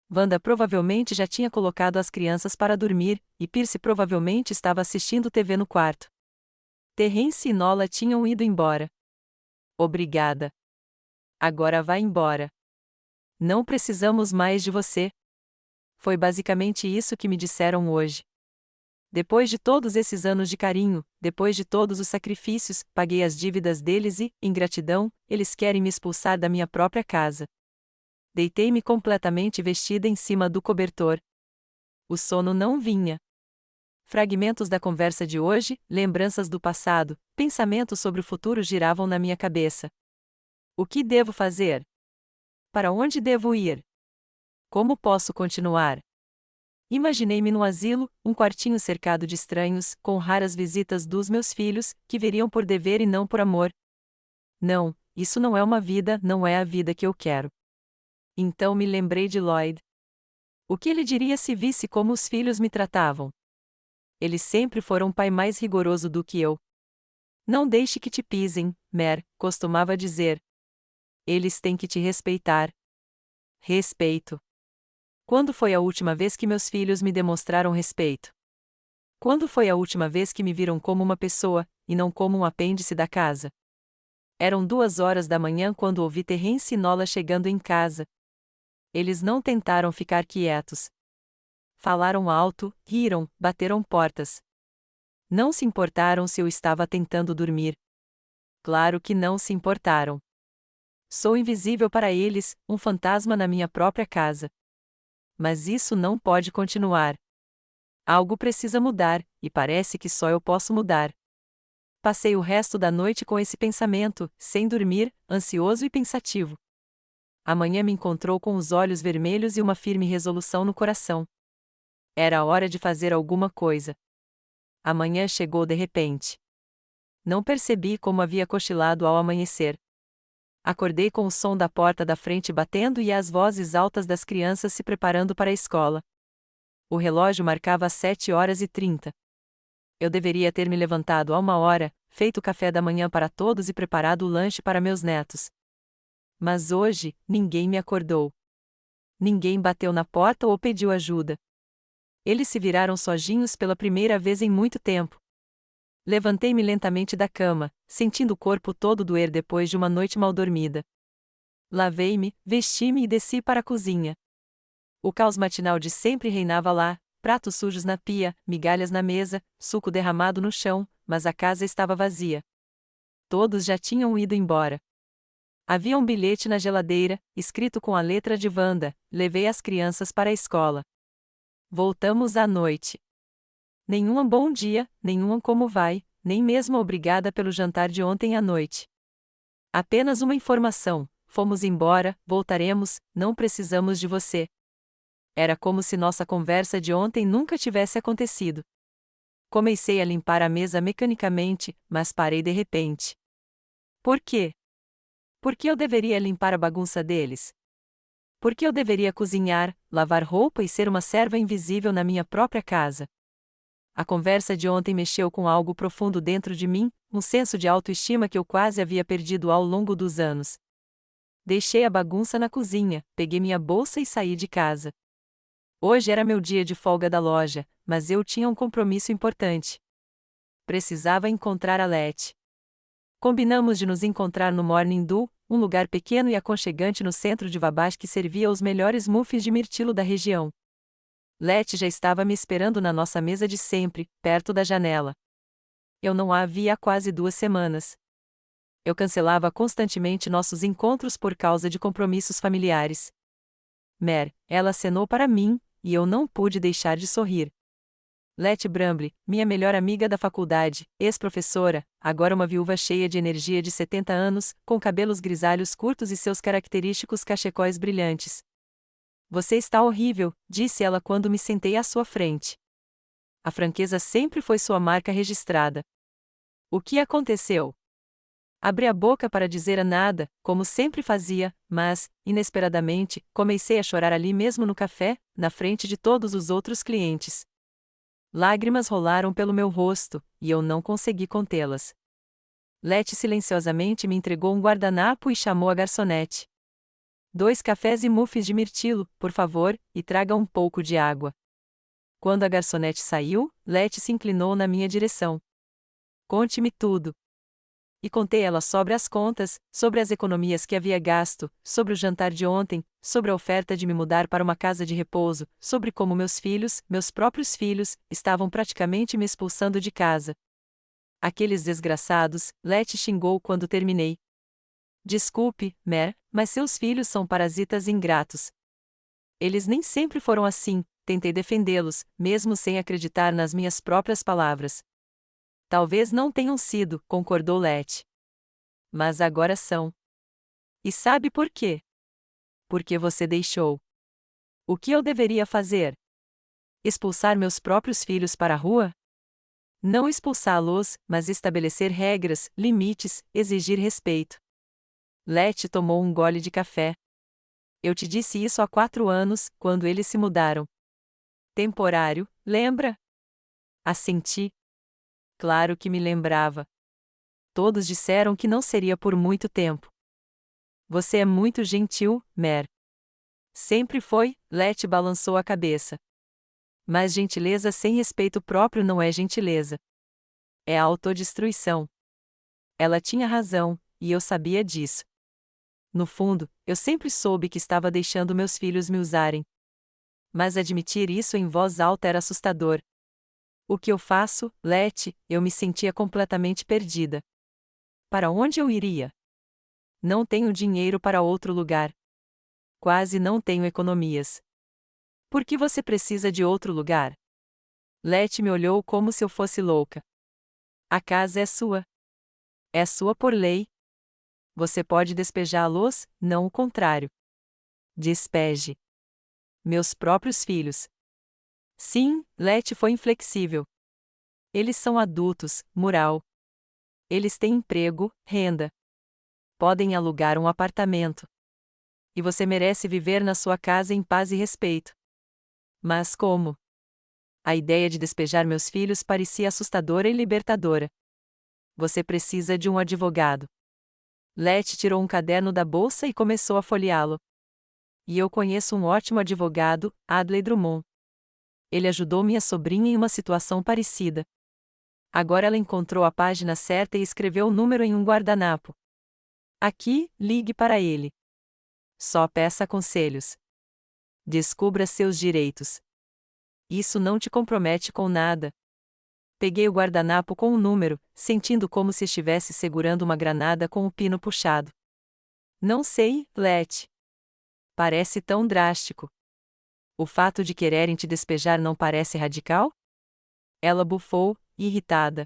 Wanda provavelmente já tinha colocado as crianças para dormir, e Pierce provavelmente estava assistindo TV no quarto. Terence e Nola tinham ido embora. Obrigada. Agora vá embora. Não precisamos mais de você. Foi basicamente isso que me disseram hoje. Depois de todos esses anos de carinho, depois de todos os sacrifícios, paguei as dívidas deles e, em gratidão, eles querem me expulsar da minha própria casa. Deitei-me completamente vestida em cima do cobertor. O sono não vinha. Fragmentos da conversa de hoje, lembranças do passado, pensamentos sobre o futuro giravam na minha cabeça. O que devo fazer? Para onde devo ir? Como posso continuar? Imaginei-me no asilo, um quartinho cercado de estranhos, com raras visitas dos meus filhos, que viriam por dever e não por amor. Não, isso não é uma vida, não é a vida que eu quero. Então me lembrei de Lloyd. O que ele diria se visse como os filhos me tratavam? Eles sempre foram um pai mais rigoroso do que eu. Não deixe que te pisem, Mer, costumava dizer. Eles têm que te respeitar. Respeito. Quando foi a última vez que meus filhos me demonstraram respeito? Quando foi a última vez que me viram como uma pessoa, e não como um apêndice da casa? Eram 2 horas da manhã quando ouvi Terrence e Nola chegando em casa. Eles não tentaram ficar quietos. Falaram alto, riram, bateram portas. Não se importaram se eu estava tentando dormir. Claro que não se importaram. Sou invisível para eles, um fantasma na minha própria casa. Mas isso não pode continuar. Algo precisa mudar, e parece que só eu posso mudar. Passei o resto da noite com esse pensamento, sem dormir, ansioso e pensativo. Amanhã me encontrou com os olhos vermelhos e uma firme resolução no coração. Era a hora de fazer alguma coisa. Amanhã chegou de repente. Não percebi como havia cochilado ao amanhecer. Acordei com o som da porta da frente batendo e as vozes altas das crianças se preparando para a escola. O relógio marcava 7h30. Eu deveria ter me levantado há 1 hora, feito o café da manhã para todos e preparado o lanche para meus netos. Mas hoje, ninguém me acordou. Ninguém bateu na porta ou pediu ajuda. Eles se viraram sozinhos pela primeira vez em muito tempo. Levantei-me lentamente da cama, sentindo o corpo todo doer depois de uma noite mal dormida. Lavei-me, vesti-me e desci para a cozinha. O caos matinal de sempre reinava lá, pratos sujos na pia, migalhas na mesa, suco derramado no chão, mas a casa estava vazia. Todos já tinham ido embora. Havia um bilhete na geladeira, escrito com a letra de Wanda: levei as crianças para a escola. Voltamos à noite. Nenhum bom dia, nenhum como vai, nem mesmo obrigada pelo jantar de ontem à noite. Apenas uma informação: fomos embora, voltaremos, não precisamos de você. Era como se nossa conversa de ontem nunca tivesse acontecido. Comecei a limpar a mesa mecanicamente, mas parei de repente. Por quê? Por que eu deveria limpar a bagunça deles? Por que eu deveria cozinhar, lavar roupa e ser uma serva invisível na minha própria casa? A conversa de ontem mexeu com algo profundo dentro de mim, um senso de autoestima que eu quase havia perdido ao longo dos anos. Deixei a bagunça na cozinha, peguei minha bolsa e saí de casa. Hoje era meu dia de folga da loja, mas eu tinha um compromisso importante. Precisava encontrar a Letty. Combinamos de nos encontrar no Morning Dew, um lugar pequeno e aconchegante no centro de Wabash que servia os melhores muffins de mirtilo da região. Letty já estava me esperando na nossa mesa de sempre, perto da janela. Eu não a via há quase 2 semanas. Eu cancelava constantemente nossos encontros por causa de compromissos familiares. Mer, ela acenou para mim, e eu não pude deixar de sorrir. Letty Bramble, minha melhor amiga da faculdade, ex-professora, agora uma viúva cheia de energia de 70 anos, com cabelos grisalhos curtos e seus característicos cachecóis brilhantes. Você está horrível, disse ela quando me sentei à sua frente. A franqueza sempre foi sua marca registrada. O que aconteceu? Abri a boca para dizer a nada, como sempre fazia, mas, inesperadamente, comecei a chorar ali mesmo no café, na frente de todos os outros clientes. Lágrimas rolaram pelo meu rosto, e eu não consegui contê-las. Letty silenciosamente me entregou um guardanapo e chamou a garçonete. 2 cafés e muffins de mirtilo, por favor, e traga um pouco de água. Quando a garçonete saiu, Letty se inclinou na minha direção. Conte-me tudo. E contei ela sobre as contas, sobre as economias que havia gasto, sobre o jantar de ontem, sobre a oferta de me mudar para uma casa de repouso, sobre como meus filhos, meus próprios filhos, estavam praticamente me expulsando de casa. Aqueles desgraçados, Letty xingou quando terminei. Desculpe, Mer, mas seus filhos são parasitas ingratos. Eles nem sempre foram assim, Tentei defendê-los, mesmo sem acreditar nas minhas próprias palavras. Talvez não tenham sido, concordou Letty. Mas agora são. E sabe por quê? Porque você deixou. O que eu deveria fazer? Expulsar meus próprios filhos para a rua? Não expulsá-los, mas estabelecer regras, limites, exigir respeito. Letty tomou um gole de café. Eu te disse isso há 4 anos, quando eles se mudaram. Temporário, lembra? Assenti. Claro que me lembrava. Todos disseram que não seria por muito tempo. Você é muito gentil, Mer. Sempre foi, Letty balançou a cabeça. Mas gentileza sem respeito próprio não é gentileza. É autodestruição. Ela tinha razão, e eu sabia disso. No fundo, eu sempre soube que estava deixando meus filhos me usarem. Mas admitir isso em voz alta era assustador. O que eu faço, Letty? Eu me sentia completamente perdida. Para onde eu iria? Não tenho dinheiro para outro lugar. Quase não tenho economias. Por que você precisa de outro lugar? Letty me olhou como se eu fosse louca. A casa é sua. É sua por lei. Você pode despejá-los, não o contrário. Despeje. Meus próprios filhos. Sim, Letty foi inflexível. Eles são adultos, moral. Eles têm emprego, renda. Podem alugar um apartamento. E você merece viver na sua casa em paz e respeito. Mas como? A ideia de despejar meus filhos parecia assustadora e libertadora. Você precisa de um advogado. Letty tirou um caderno da bolsa e começou a folheá-lo. E eu conheço um ótimo advogado, Adley Drummond. Ele ajudou minha sobrinha em uma situação parecida. Agora ela encontrou a página certa e escreveu o número em um guardanapo. Aqui, ligue para ele. Só peça conselhos. Descubra seus direitos. Isso não te compromete com nada. Peguei o guardanapo com o número, sentindo como se estivesse segurando uma granada com o pino puxado. Não sei, Letty. Parece tão drástico. O fato de quererem te despejar não parece radical? Ela bufou, irritada.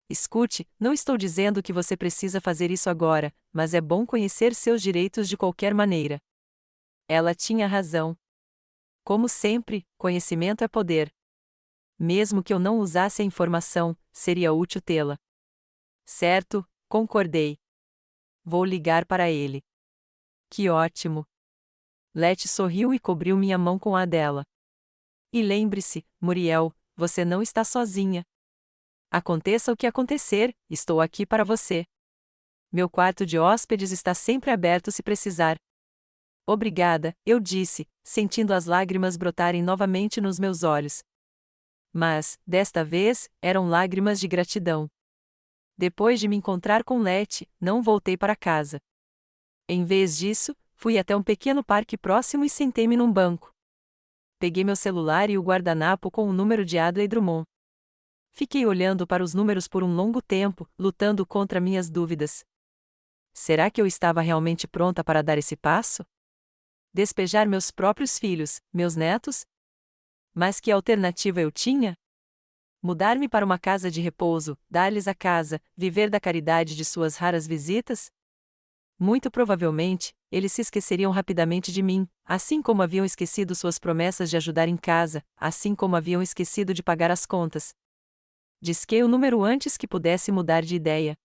Escute, não estou dizendo que você precisa fazer isso agora, mas é bom conhecer seus direitos de qualquer maneira. Ela tinha razão. Como sempre, conhecimento é poder. Mesmo que eu não usasse a informação, seria útil tê-la. Certo, concordei. Vou ligar para ele. Que ótimo. Letty sorriu e cobriu minha mão com a dela. E lembre-se, Muriel, você não está sozinha. Aconteça o que acontecer, estou aqui para você. Meu quarto de hóspedes está sempre aberto se precisar. Obrigada, eu disse, sentindo as lágrimas brotarem novamente nos meus olhos. Mas, desta vez, eram lágrimas de gratidão. Depois de me encontrar com Letty, não voltei para casa. Em vez disso, fui até um pequeno parque próximo e sentei-me num banco. Peguei meu celular e o guardanapo com o número de Adley Drummond. Fiquei olhando para os números por um longo tempo, lutando contra minhas dúvidas. Será que eu estava realmente pronta para dar esse passo? Despejar meus próprios filhos, meus netos? Mas que alternativa eu tinha? Mudar-me para uma casa de repouso, dar-lhes a casa, viver da caridade de suas raras visitas? Muito provavelmente, eles se esqueceriam rapidamente de mim, assim como haviam esquecido suas promessas de ajudar em casa, assim como haviam esquecido de pagar as contas. Disquei o número antes que pudesse mudar de ideia.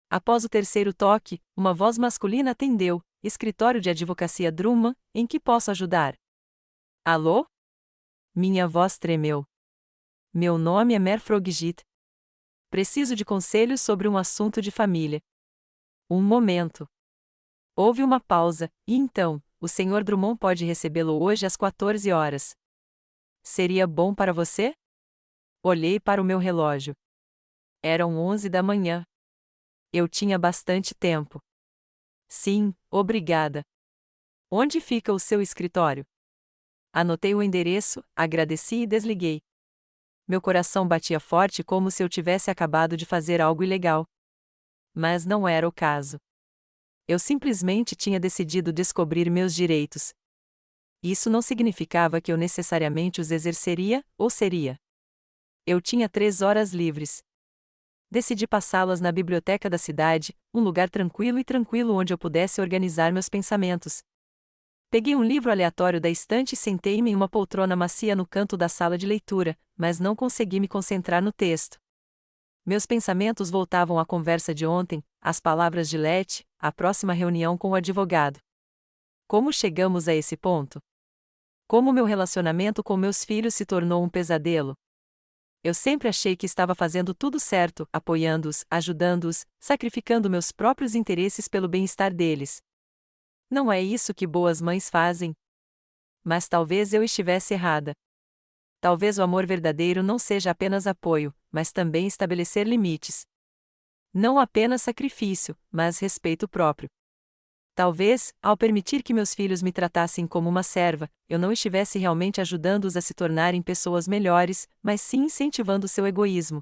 Após o terceiro toque, uma voz masculina atendeu. Escritório de Advocacia Drummond, em que posso ajudar? Alô? Minha voz tremeu. Meu nome é Mer Froggit. Preciso de conselhos sobre um assunto de família. Um momento. Houve uma pausa, e então, o Sr. Drummond pode recebê-lo hoje às 14 horas. Seria bom para você? Olhei para o meu relógio. Eram 11 da manhã. Eu tinha bastante tempo. Sim, obrigada. Onde fica o seu escritório? Anotei o endereço, agradeci e desliguei. Meu coração batia forte como se eu tivesse acabado de fazer algo ilegal. Mas não era o caso. Eu simplesmente tinha decidido descobrir meus direitos. Isso não significava que eu necessariamente os exerceria, ou seria. Eu tinha 3 horas livres. Decidi passá-las na biblioteca da cidade, um lugar tranquilo onde eu pudesse organizar meus pensamentos. Peguei um livro aleatório da estante e sentei-me em uma poltrona macia no canto da sala de leitura, mas não consegui me concentrar no texto. Meus pensamentos voltavam à conversa de ontem, às palavras de Letty, à próxima reunião com o advogado. Como chegamos a esse ponto? Como meu relacionamento com meus filhos se tornou um pesadelo? Eu sempre achei que estava fazendo tudo certo, apoiando-os, ajudando-os, sacrificando meus próprios interesses pelo bem-estar deles. Não é isso que boas mães fazem? Mas talvez eu estivesse errada. Talvez o amor verdadeiro não seja apenas apoio, mas também estabelecer limites. Não apenas sacrifício, mas respeito próprio. Talvez, ao permitir que meus filhos me tratassem como uma serva, eu não estivesse realmente ajudando-os a se tornarem pessoas melhores, mas sim incentivando seu egoísmo.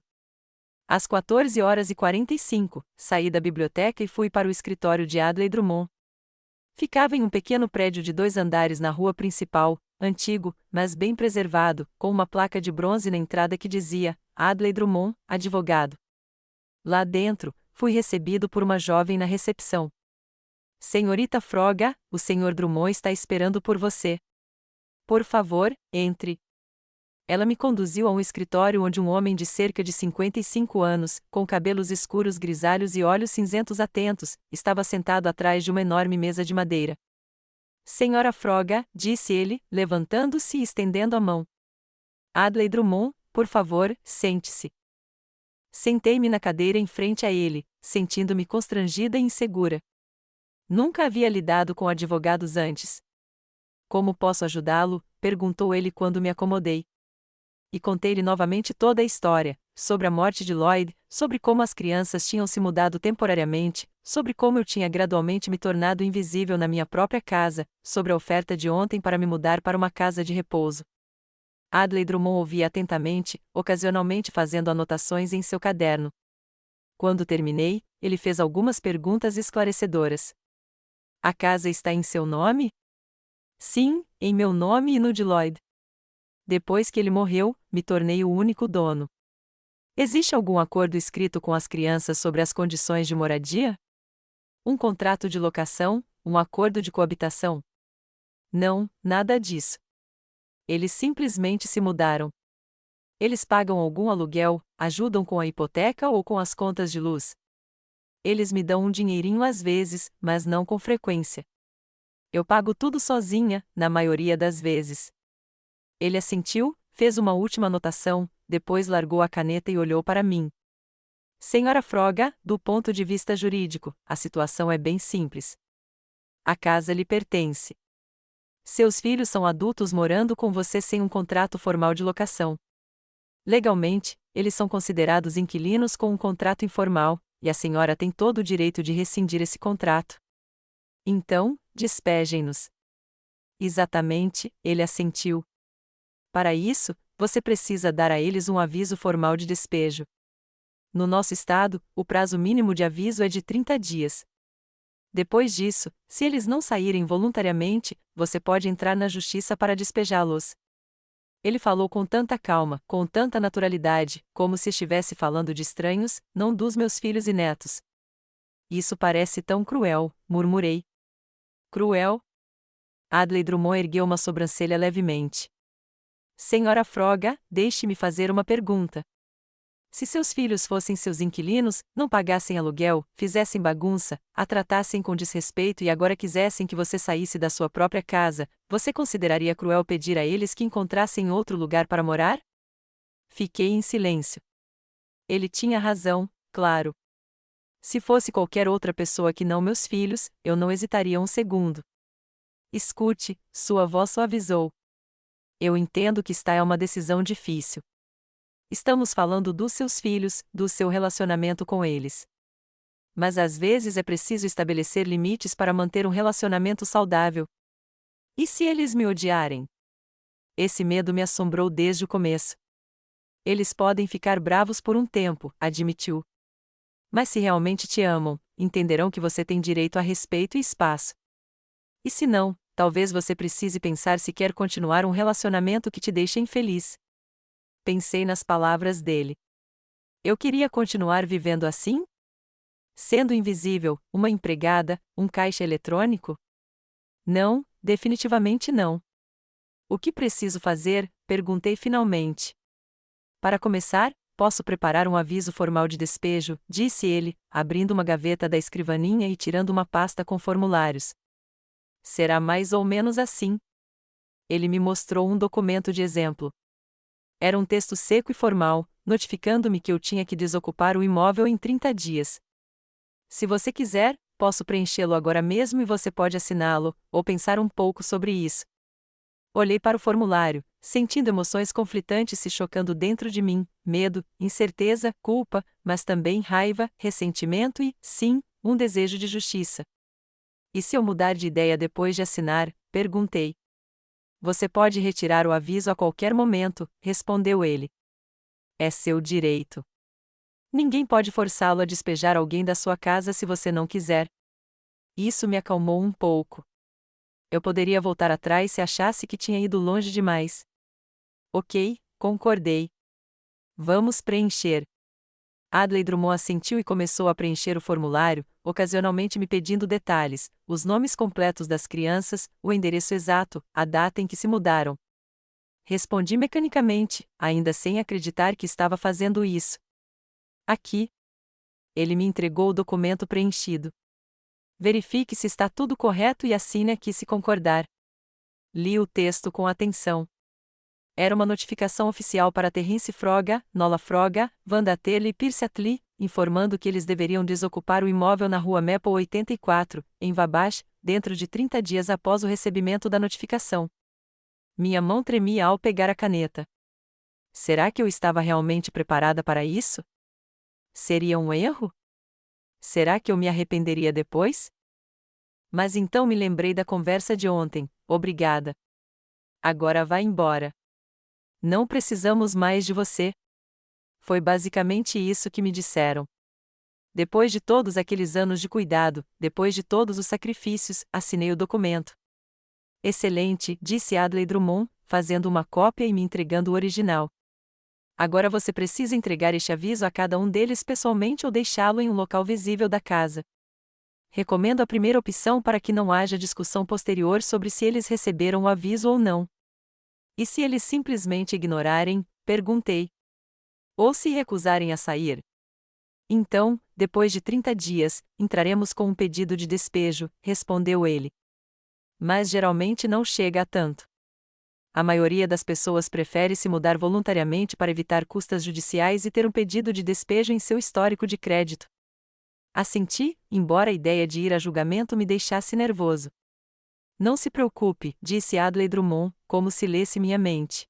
Às 14h45, saí da biblioteca e fui para o escritório de Adlai Drummond. Ficava em um pequeno prédio de 2 andares na rua principal, antigo, mas bem preservado, com uma placa de bronze na entrada que dizia: Adlai Drummond, advogado. Lá dentro, fui recebido por uma jovem na recepção. Senhorita Froga, o Sr. Drummond está esperando por você. Por favor, entre. Ela me conduziu a um escritório onde um homem de cerca de 55 anos, com cabelos escuros grisalhos e olhos cinzentos atentos, estava sentado atrás de uma enorme mesa de madeira. Senhora Froga, disse ele, levantando-se e estendendo a mão. Adlai Drummond, por favor, sente-se. Sentei-me na cadeira em frente a ele, sentindo-me constrangida e insegura. Nunca havia lidado com advogados antes. Como posso ajudá-lo? Perguntou ele quando me acomodei. E contei-lhe novamente toda a história, sobre a morte de Lloyd, sobre como as crianças tinham se mudado temporariamente, sobre como eu tinha gradualmente me tornado invisível na minha própria casa, sobre a oferta de ontem para me mudar para uma casa de repouso. Adlai Drummond ouvia atentamente, ocasionalmente fazendo anotações em seu caderno. Quando terminei, ele fez algumas perguntas esclarecedoras. A casa está em seu nome? Sim, em meu nome e no de Lloyd. Depois que ele morreu, me tornei o único dono. Existe algum acordo escrito com as crianças sobre as condições de moradia? Um contrato de locação, um acordo de coabitação? Não, nada disso. Eles simplesmente se mudaram. Eles pagam algum aluguel, ajudam com a hipoteca ou com as contas de luz. Eles me dão um dinheirinho às vezes, mas não com frequência. Eu pago tudo sozinha, na maioria das vezes. Ele assentiu, fez uma última anotação, depois largou a caneta e olhou para mim. Senhora Froga, do ponto de vista jurídico, a situação é bem simples. A casa lhe pertence. Seus filhos são adultos morando com você sem um contrato formal de locação. Legalmente, eles são considerados inquilinos com um contrato informal, e a senhora tem todo o direito de rescindir esse contrato. Então, despejem-nos. Exatamente, ele assentiu. Para isso, você precisa dar a eles um aviso formal de despejo. No nosso estado, o prazo mínimo de aviso é de 30 dias. Depois disso, se eles não saírem voluntariamente, você pode entrar na justiça para despejá-los. Ele falou com tanta calma, com tanta naturalidade, como se estivesse falando de estranhos, não dos meus filhos e netos. Isso parece tão cruel, murmurei. Cruel? Adlai Drummond ergueu uma sobrancelha levemente. Senhora Froga, deixe-me fazer uma pergunta. Se seus filhos fossem seus inquilinos, não pagassem aluguel, fizessem bagunça, a tratassem com desrespeito e agora quisessem que você saísse da sua própria casa, você consideraria cruel pedir a eles que encontrassem outro lugar para morar? Fiquei em silêncio. Ele tinha razão, claro. Se fosse qualquer outra pessoa que não meus filhos, eu não hesitaria um segundo. Escute, sua voz suavizou. Eu entendo que esta é uma decisão difícil. Estamos falando dos seus filhos, do seu relacionamento com eles. Mas às vezes é preciso estabelecer limites para manter um relacionamento saudável. E se eles me odiarem? Esse medo me assombrou desde o começo. Eles podem ficar bravos por um tempo, admitiu. Mas se realmente te amam, entenderão que você tem direito a respeito e espaço. E se não, Talvez você precise pensar se quer continuar um relacionamento que te deixa infeliz. Pensei nas palavras dele. Eu queria continuar vivendo assim? Sendo invisível, uma empregada, um caixa eletrônico? Não, definitivamente não. O que preciso fazer? Perguntei finalmente. Para começar, posso preparar um aviso formal de despejo, disse ele, abrindo uma gaveta da escrivaninha e tirando uma pasta com formulários. Será mais ou menos assim. Ele me mostrou um documento de exemplo. Era um texto seco e formal, notificando-me que eu tinha que desocupar o imóvel em 30 dias. Se você quiser, posso preenchê-lo agora mesmo e você pode assiná-lo, ou pensar um pouco sobre isso. Olhei para o formulário, sentindo emoções conflitantes se chocando dentro de mim, medo, incerteza, culpa, mas também raiva, ressentimento e, sim, um desejo de justiça. E se eu mudar de ideia depois de assinar? Perguntei. Você pode retirar o aviso a qualquer momento, respondeu ele. É seu direito. Ninguém pode forçá-lo a despejar alguém da sua casa se você não quiser. Isso me acalmou um pouco. Eu poderia voltar atrás se achasse que tinha ido longe demais. Ok, concordei. Vamos preencher. Adley Drummond assentiu e começou a preencher o formulário, ocasionalmente me pedindo detalhes, os nomes completos das crianças, o endereço exato, a data em que se mudaram. Respondi mecanicamente, ainda sem acreditar que estava fazendo isso. Aqui. Ele me entregou o documento preenchido. Verifique se está tudo correto e assine aqui se concordar. Li o texto com atenção. Era uma notificação oficial para Terence Froga, Nola Froga, Wanda Taylor e Pierce Atley, informando que eles deveriam desocupar o imóvel na rua Maple 84, em Wabash, dentro de 30 dias após o recebimento da notificação. Minha mão tremia ao pegar a caneta. Será que eu estava realmente preparada para isso? Seria um erro? Será que eu me arrependeria depois? Mas então me lembrei da conversa de ontem, obrigada. Agora vá embora. Não precisamos mais de você. Foi basicamente isso que me disseram. Depois de todos aqueles anos de cuidado, depois de todos os sacrifícios, assinei o documento. Excelente, disse Adley Drummond, fazendo uma cópia e me entregando o original. Agora você precisa entregar este aviso a cada um deles pessoalmente ou deixá-lo em um local visível da casa. Recomendo a primeira opção para que não haja discussão posterior sobre se eles receberam o aviso ou não. E se eles simplesmente ignorarem? Perguntei. Ou se recusarem a sair? Então, depois de 30 dias, entraremos com um pedido de despejo, respondeu ele. Mas geralmente não chega a tanto. A maioria das pessoas prefere se mudar voluntariamente para evitar custas judiciais e ter um pedido de despejo em seu histórico de crédito. Assenti, embora a ideia de ir a julgamento me deixasse nervoso. Não se preocupe, disse Adley Drummond, como se lesse minha mente.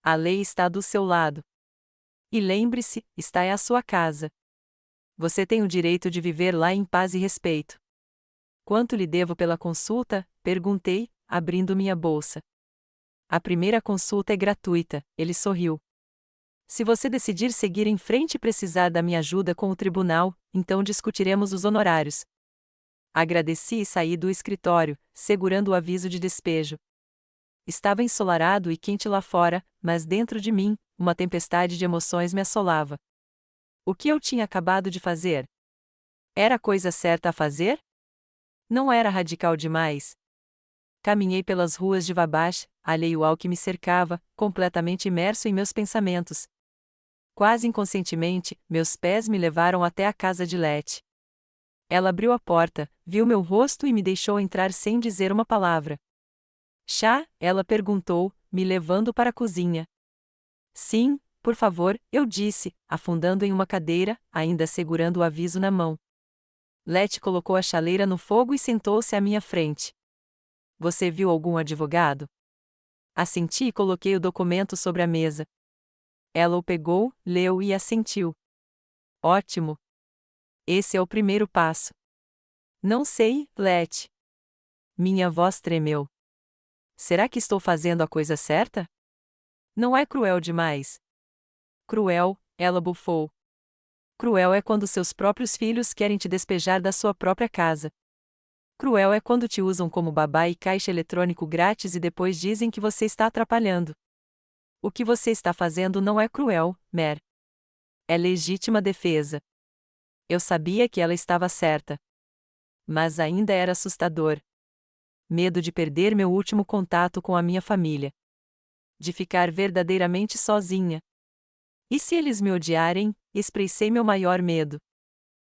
A lei está do seu lado. E lembre-se, esta é a sua casa. Você tem o direito de viver lá em paz e respeito. Quanto lhe devo pela consulta? Perguntei, abrindo minha bolsa. A primeira consulta é gratuita, ele sorriu. Se você decidir seguir em frente e precisar da minha ajuda com o tribunal, então discutiremos os honorários. Agradeci e saí do escritório, segurando o aviso de despejo. Estava ensolarado e quente lá fora, mas dentro de mim, uma tempestade de emoções me assolava. O que eu tinha acabado de fazer? Era a coisa certa a fazer? Não era radical demais? Caminhei pelas ruas de Wabash, alheio ao que me cercava, completamente imerso em meus pensamentos. Quase inconscientemente, meus pés me levaram até a casa de Letty. Ela abriu a porta, viu meu rosto e me deixou entrar sem dizer uma palavra. Chá? Ela perguntou, me levando para a cozinha. Sim, por favor, eu disse, afundando em uma cadeira, ainda segurando o aviso na mão. Letty colocou a chaleira no fogo e sentou-se à minha frente. Você viu algum advogado? Assenti e coloquei o documento sobre a mesa. Ela o pegou, leu e assentiu. Ótimo. Esse é o primeiro passo. Não sei, Letty. Minha voz tremeu. Será que estou fazendo a coisa certa? Não é cruel demais? Cruel, ela bufou. Cruel é quando seus próprios filhos querem te despejar da sua própria casa. Cruel é quando te usam como babá e caixa eletrônico grátis e depois dizem que você está atrapalhando. O que você está fazendo não é cruel, Mer. É legítima defesa. Eu sabia que ela estava certa. Mas ainda era assustador. Medo de perder meu último contato com a minha família. De ficar verdadeiramente sozinha. E se eles me odiarem, expressei meu maior medo.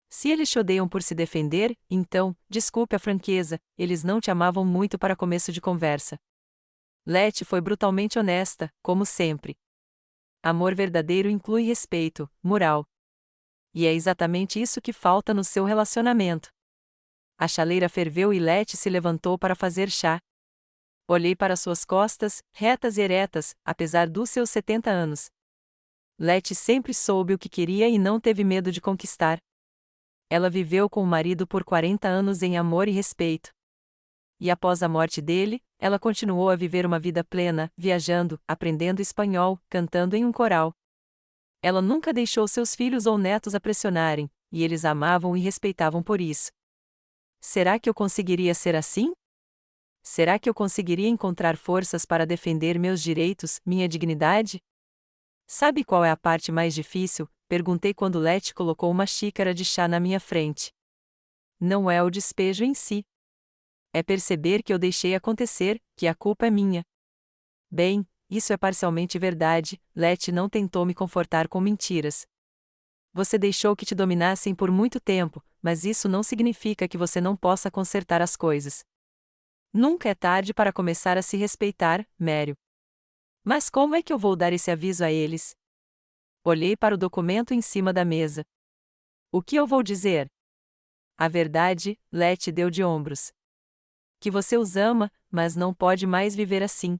Se eles te odeiam por se defender, então, desculpe a franqueza, eles não te amavam muito para começo de conversa. Letty foi brutalmente honesta, como sempre. Amor verdadeiro inclui respeito, moral. E é exatamente isso que falta no seu relacionamento. A chaleira ferveu e Letty se levantou para fazer chá. Olhei para suas costas, retas e eretas, apesar dos seus 70 anos. Letty sempre soube o que queria e não teve medo de conquistar. Ela viveu com o marido por 40 anos em amor e respeito. E após a morte dele, ela continuou a viver uma vida plena, viajando, aprendendo espanhol, cantando em um coral. Ela nunca deixou seus filhos ou netos a pressionarem, e eles a amavam e respeitavam por isso. Será que eu conseguiria ser assim? Será que eu conseguiria encontrar forças para defender meus direitos, minha dignidade? Sabe qual é a parte mais difícil? Perguntei quando Letty colocou uma xícara de chá na minha frente. Não é o despejo em si. É perceber que eu deixei acontecer, que a culpa é minha. Bem, isso é parcialmente verdade, Letty não tentou me confortar com mentiras. Você deixou que te dominassem por muito tempo, mas isso não significa que você não possa consertar as coisas. Nunca é tarde para começar a se respeitar, Mério. Mas como é que eu vou dar esse aviso a eles? Olhei para o documento em cima da mesa. O que eu vou dizer? A verdade, Letty deu de ombros. Que você os ama, mas não pode mais viver assim.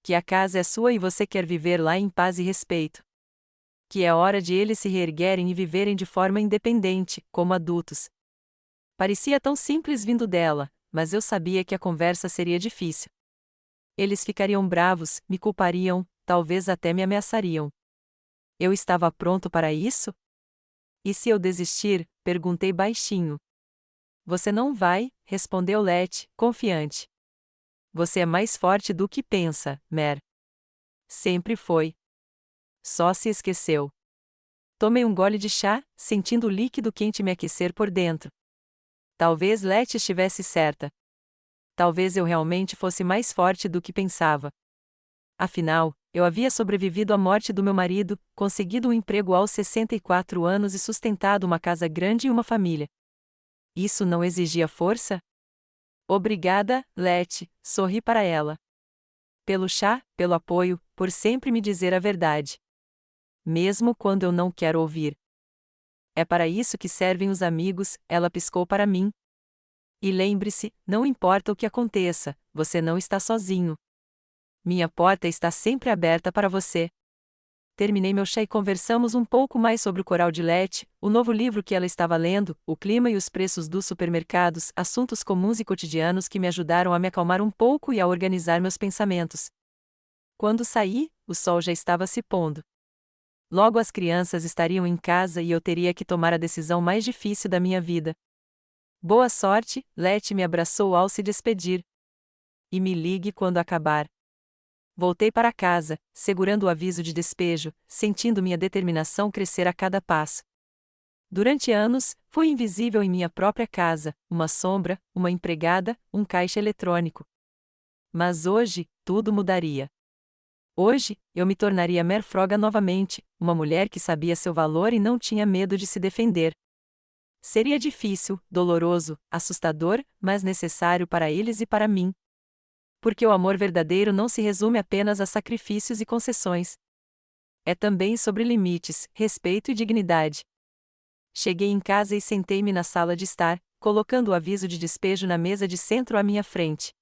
Que a casa é sua e você quer viver lá em paz e respeito. Que é hora de eles se reerguerem e viverem de forma independente, como adultos. Parecia tão simples vindo dela, mas eu sabia que a conversa seria difícil. Eles ficariam bravos, me culpariam, talvez até me ameaçariam. Eu estava pronto para isso? E se eu desistir? Perguntei baixinho. Você não vai, respondeu Letty, confiante. Você é mais forte do que pensa, Mer. Sempre foi. Só se esqueceu. Tomei um gole de chá, sentindo o líquido quente me aquecer por dentro. Talvez Letty estivesse certa. Talvez eu realmente fosse mais forte do que pensava. Afinal, eu havia sobrevivido à morte do meu marido, conseguido um emprego aos 64 anos e sustentado uma casa grande e uma família. Isso não exigia força? Obrigada, Letty, sorri para ela. Pelo chá, pelo apoio, por sempre me dizer a verdade. Mesmo quando eu não quero ouvir. É para isso que servem os amigos, ela piscou para mim. E lembre-se, não importa o que aconteça, você não está sozinho. Minha porta está sempre aberta para você. Terminei meu chá e conversamos um pouco mais sobre o coral de Letty, o novo livro que ela estava lendo, o clima e os preços dos supermercados, assuntos comuns e cotidianos que me ajudaram a me acalmar um pouco e a organizar meus pensamentos. Quando saí, o sol já estava se pondo. Logo as crianças estariam em casa e eu teria que tomar a decisão mais difícil da minha vida. Boa sorte, Letty me abraçou ao se despedir. E me ligue quando acabar. Voltei para casa, segurando o aviso de despejo, sentindo minha determinação crescer a cada passo. Durante anos, fui invisível em minha própria casa, uma sombra, uma empregada, um caixa eletrônico. Mas hoje, tudo mudaria. Hoje, eu me tornaria Mer Froga novamente, uma mulher que sabia seu valor e não tinha medo de se defender. Seria difícil, doloroso, assustador, mas necessário para eles e para mim. Porque o amor verdadeiro não se resume apenas a sacrifícios e concessões. É também sobre limites, respeito e dignidade. Cheguei em casa e sentei-me na sala de estar, colocando o aviso de despejo na mesa de centro à minha frente.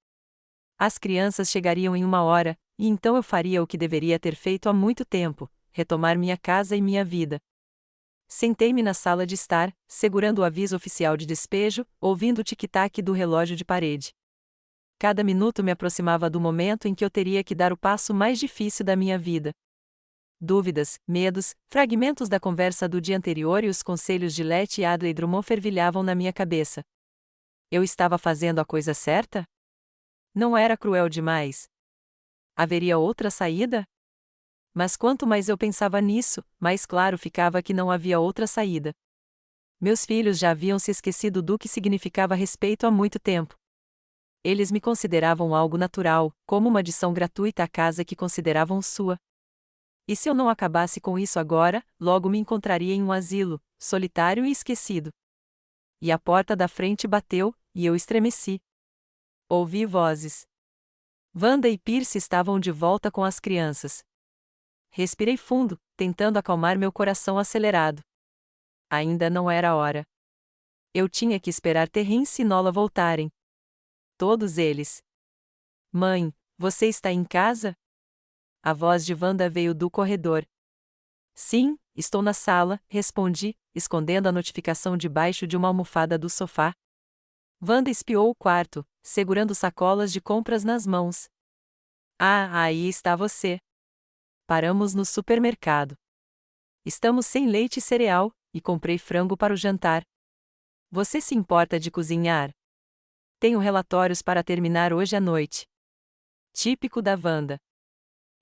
As crianças chegariam em 1 hora, e então eu faria o que deveria ter feito há muito tempo: retomar minha casa e minha vida. Sentei-me na sala de estar, segurando o aviso oficial de despejo, ouvindo o tic-tac do relógio de parede. Cada minuto me aproximava do momento em que eu teria que dar o passo mais difícil da minha vida. Dúvidas, medos, fragmentos da conversa do dia anterior e os conselhos de Letty e Adley Drummond fervilhavam na minha cabeça. Eu estava fazendo a coisa certa? Não era cruel demais? Haveria outra saída? Mas quanto mais eu pensava nisso, mais claro ficava que não havia outra saída. Meus filhos já haviam se esquecido do que significava respeito há muito tempo. Eles me consideravam algo natural, como uma adição gratuita à casa que consideravam sua. E se eu não acabasse com isso agora, logo me encontraria em um asilo, solitário e esquecido. E a porta da frente bateu, e eu estremeci. Ouvi vozes. Wanda e Pierce estavam de volta com as crianças. Respirei fundo, tentando acalmar meu coração acelerado. Ainda não era a hora. Eu tinha que esperar Terrence e Nola voltarem. Todos eles. Mãe, você está em casa? A voz de Wanda veio do corredor. Sim, estou na sala, respondi, escondendo a notificação debaixo de uma almofada do sofá. Wanda espiou o quarto, segurando sacolas de compras nas mãos. Ah, aí está você. Paramos no supermercado. Estamos sem leite e cereal, e comprei frango para o jantar. Você se importa de cozinhar? Tenho relatórios para terminar hoje à noite. Típico da Wanda.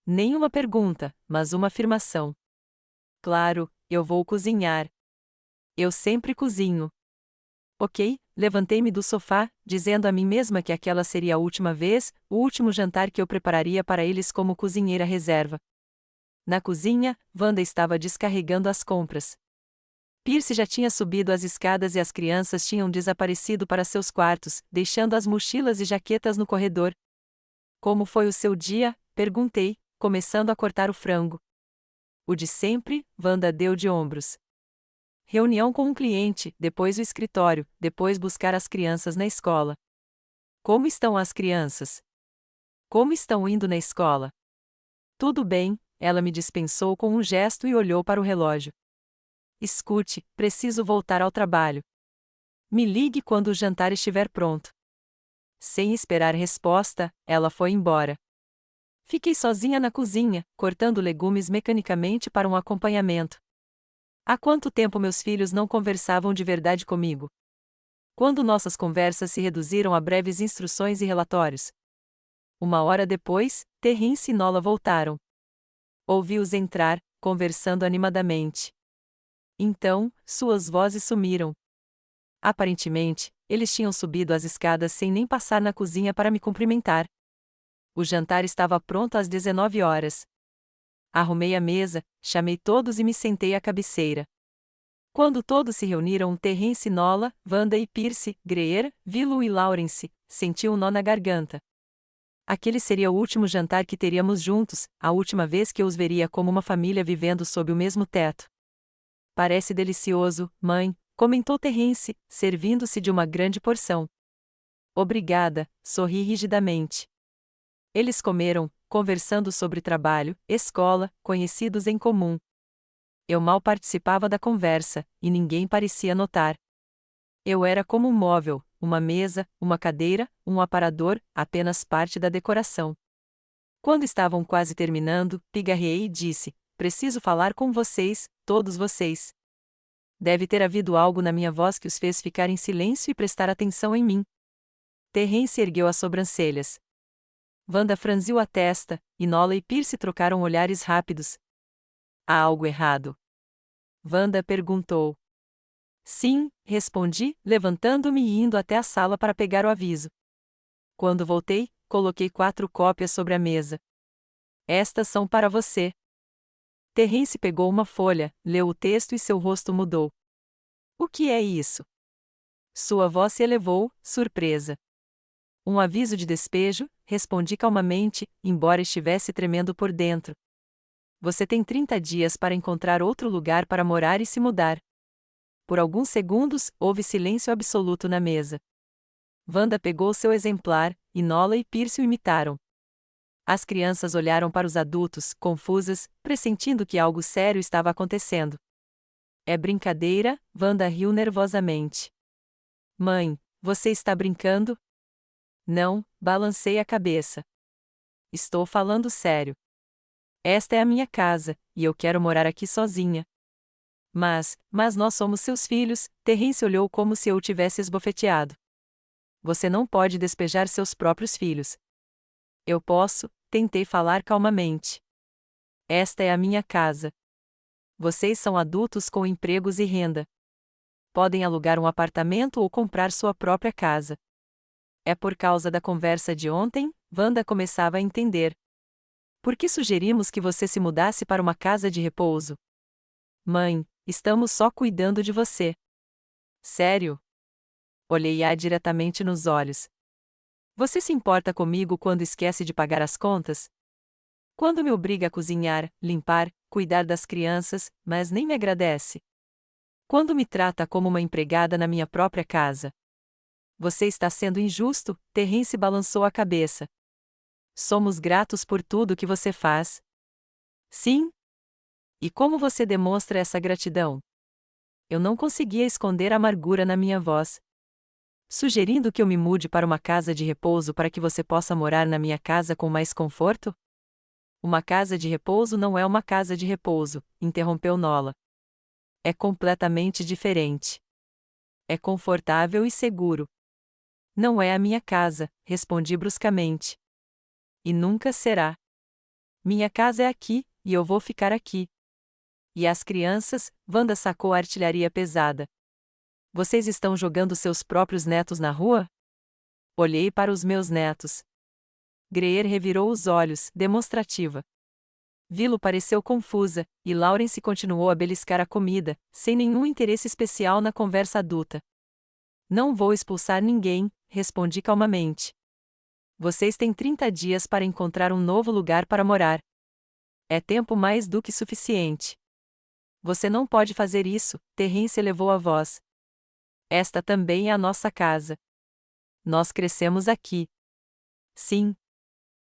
Nenhuma pergunta, mas uma afirmação. Claro, eu vou cozinhar. Eu sempre cozinho. Ok, levantei-me do sofá, dizendo a mim mesma que aquela seria a última vez, o último jantar que eu prepararia para eles como cozinheira reserva. Na cozinha, Wanda estava descarregando as compras. Pierce já tinha subido as escadas e as crianças tinham desaparecido para seus quartos, deixando as mochilas e jaquetas no corredor. Como foi o seu dia? Perguntei, começando a cortar o frango. O de sempre, Wanda deu de ombros. Reunião com um cliente, depois o escritório, depois buscar as crianças na escola. Como estão as crianças? Como estão indo na escola? Tudo bem, ela me dispensou com um gesto e olhou para o relógio. Escute, preciso voltar ao trabalho. Me ligue quando o jantar estiver pronto. Sem esperar resposta, ela foi embora. Fiquei sozinha na cozinha, cortando legumes mecanicamente para um acompanhamento. Há quanto tempo meus filhos não conversavam de verdade comigo? Quando nossas conversas se reduziram a breves instruções e relatórios. Uma hora depois, Terrence e Nola voltaram. Ouvi-os entrar, conversando animadamente. Então, suas vozes sumiram. Aparentemente, eles tinham subido as escadas sem nem passar na cozinha para me cumprimentar. O jantar estava pronto às 19 horas. Arrumei a mesa, chamei todos e me sentei à cabeceira. Quando todos se reuniram, Terrence, Nola, Wanda e Pierce, Greer, Willow e Lawrence, senti um nó na garganta. Aquele seria o último jantar que teríamos juntos, a última vez que eu os veria como uma família vivendo sob o mesmo teto. Parece delicioso, mãe, comentou Terrence, servindo-se de uma grande porção. Obrigada, sorri rigidamente. Eles comeram, conversando sobre trabalho, escola, conhecidos em comum. Eu mal participava da conversa, e ninguém parecia notar. Eu era como um móvel, uma mesa, uma cadeira, um aparador, apenas parte da decoração. Quando estavam quase terminando, pigarreei e disse: preciso falar com vocês, todos vocês. Deve ter havido algo na minha voz que os fez ficar em silêncio e prestar atenção em mim. Terrence ergueu as sobrancelhas. Wanda franziu a testa, e Nola e Pierce trocaram olhares rápidos. Há algo errado? Wanda perguntou. Sim, respondi, levantando-me e indo até a sala para pegar o aviso. Quando voltei, coloquei 4 cópias sobre a mesa. Estas são para você. Terrence pegou uma folha, leu o texto e seu rosto mudou. O que é isso? Sua voz se elevou, surpresa. Um aviso de despejo, respondi calmamente, embora estivesse tremendo por dentro. Você tem 30 dias para encontrar outro lugar para morar e se mudar. Por alguns segundos, houve silêncio absoluto na mesa. Wanda pegou seu exemplar, e Nola e Pierce o imitaram. As crianças olharam para os adultos, confusas, pressentindo que algo sério estava acontecendo. É brincadeira? Wanda riu nervosamente. Mãe, você está brincando? Não, balancei a cabeça. Estou falando sério. Esta é a minha casa, e eu quero morar aqui sozinha. Mas nós somos seus filhos, Terrence olhou como se eu o tivesse esbofeteado. Você não pode despejar seus próprios filhos. Eu posso, tentei falar calmamente. Esta é a minha casa. Vocês são adultos com empregos e renda. Podem alugar um apartamento ou comprar sua própria casa. É por causa da conversa de ontem, Wanda começava a entender. Por que sugerimos que você se mudasse para uma casa de repouso? Mãe, estamos só cuidando de você. Sério? Olhei-a diretamente nos olhos. Você se importa comigo quando esquece de pagar as contas? Quando me obriga a cozinhar, limpar, cuidar das crianças, mas nem me agradece? Quando me trata como uma empregada na minha própria casa? Você está sendo injusto, Terence balançou a cabeça. Somos gratos por tudo que você faz. Sim? E como você demonstra essa gratidão? Eu não conseguia esconder a amargura na minha voz. Sugerindo que eu me mude para uma casa de repouso para que você possa morar na minha casa com mais conforto? Uma casa de repouso não é uma casa de repouso, interrompeu Nola. É completamente diferente. É confortável e seguro. Não é a minha casa, respondi bruscamente. E nunca será. Minha casa é aqui, e eu vou ficar aqui. E as crianças? Wanda sacou a artilharia pesada. Vocês estão jogando seus próprios netos na rua? Olhei para os meus netos. Greer revirou os olhos, demonstrativa. Vilo pareceu confusa, e Laurence continuou a beliscar a comida, sem nenhum interesse especial na conversa adulta. Não vou expulsar ninguém, respondi calmamente. Vocês têm 30 dias para encontrar um novo lugar para morar. É tempo mais do que suficiente. Você não pode fazer isso, Terence elevou a voz. Esta também é a nossa casa. Nós crescemos aqui. Sim.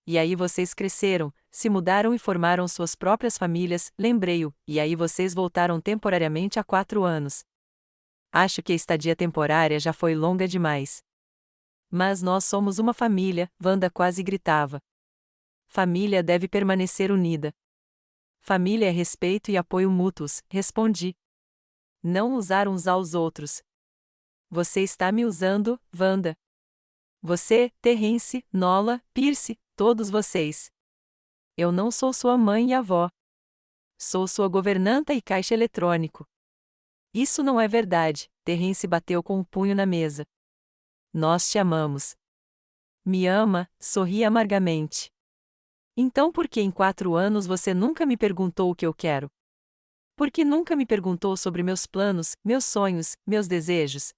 E aí vocês cresceram, se mudaram e formaram suas próprias famílias, lembrei-o, e aí vocês voltaram temporariamente há 4 anos. Acho que a estadia temporária já foi longa demais. Mas nós somos uma família, Wanda quase gritava. Família deve permanecer unida. Família é respeito e apoio mútuos, respondi. Não usar uns aos outros. Você está me usando, Wanda. Você, Terence, Nola, Pierce, todos vocês. Eu não sou sua mãe e avó. Sou sua governanta e caixa eletrônico. Isso não é verdade, Terence bateu com o punho na mesa. Nós te amamos. Me ama, sorri amargamente. Então por que em 4 anos você nunca me perguntou o que eu quero? Por que nunca me perguntou sobre meus planos, meus sonhos, meus desejos?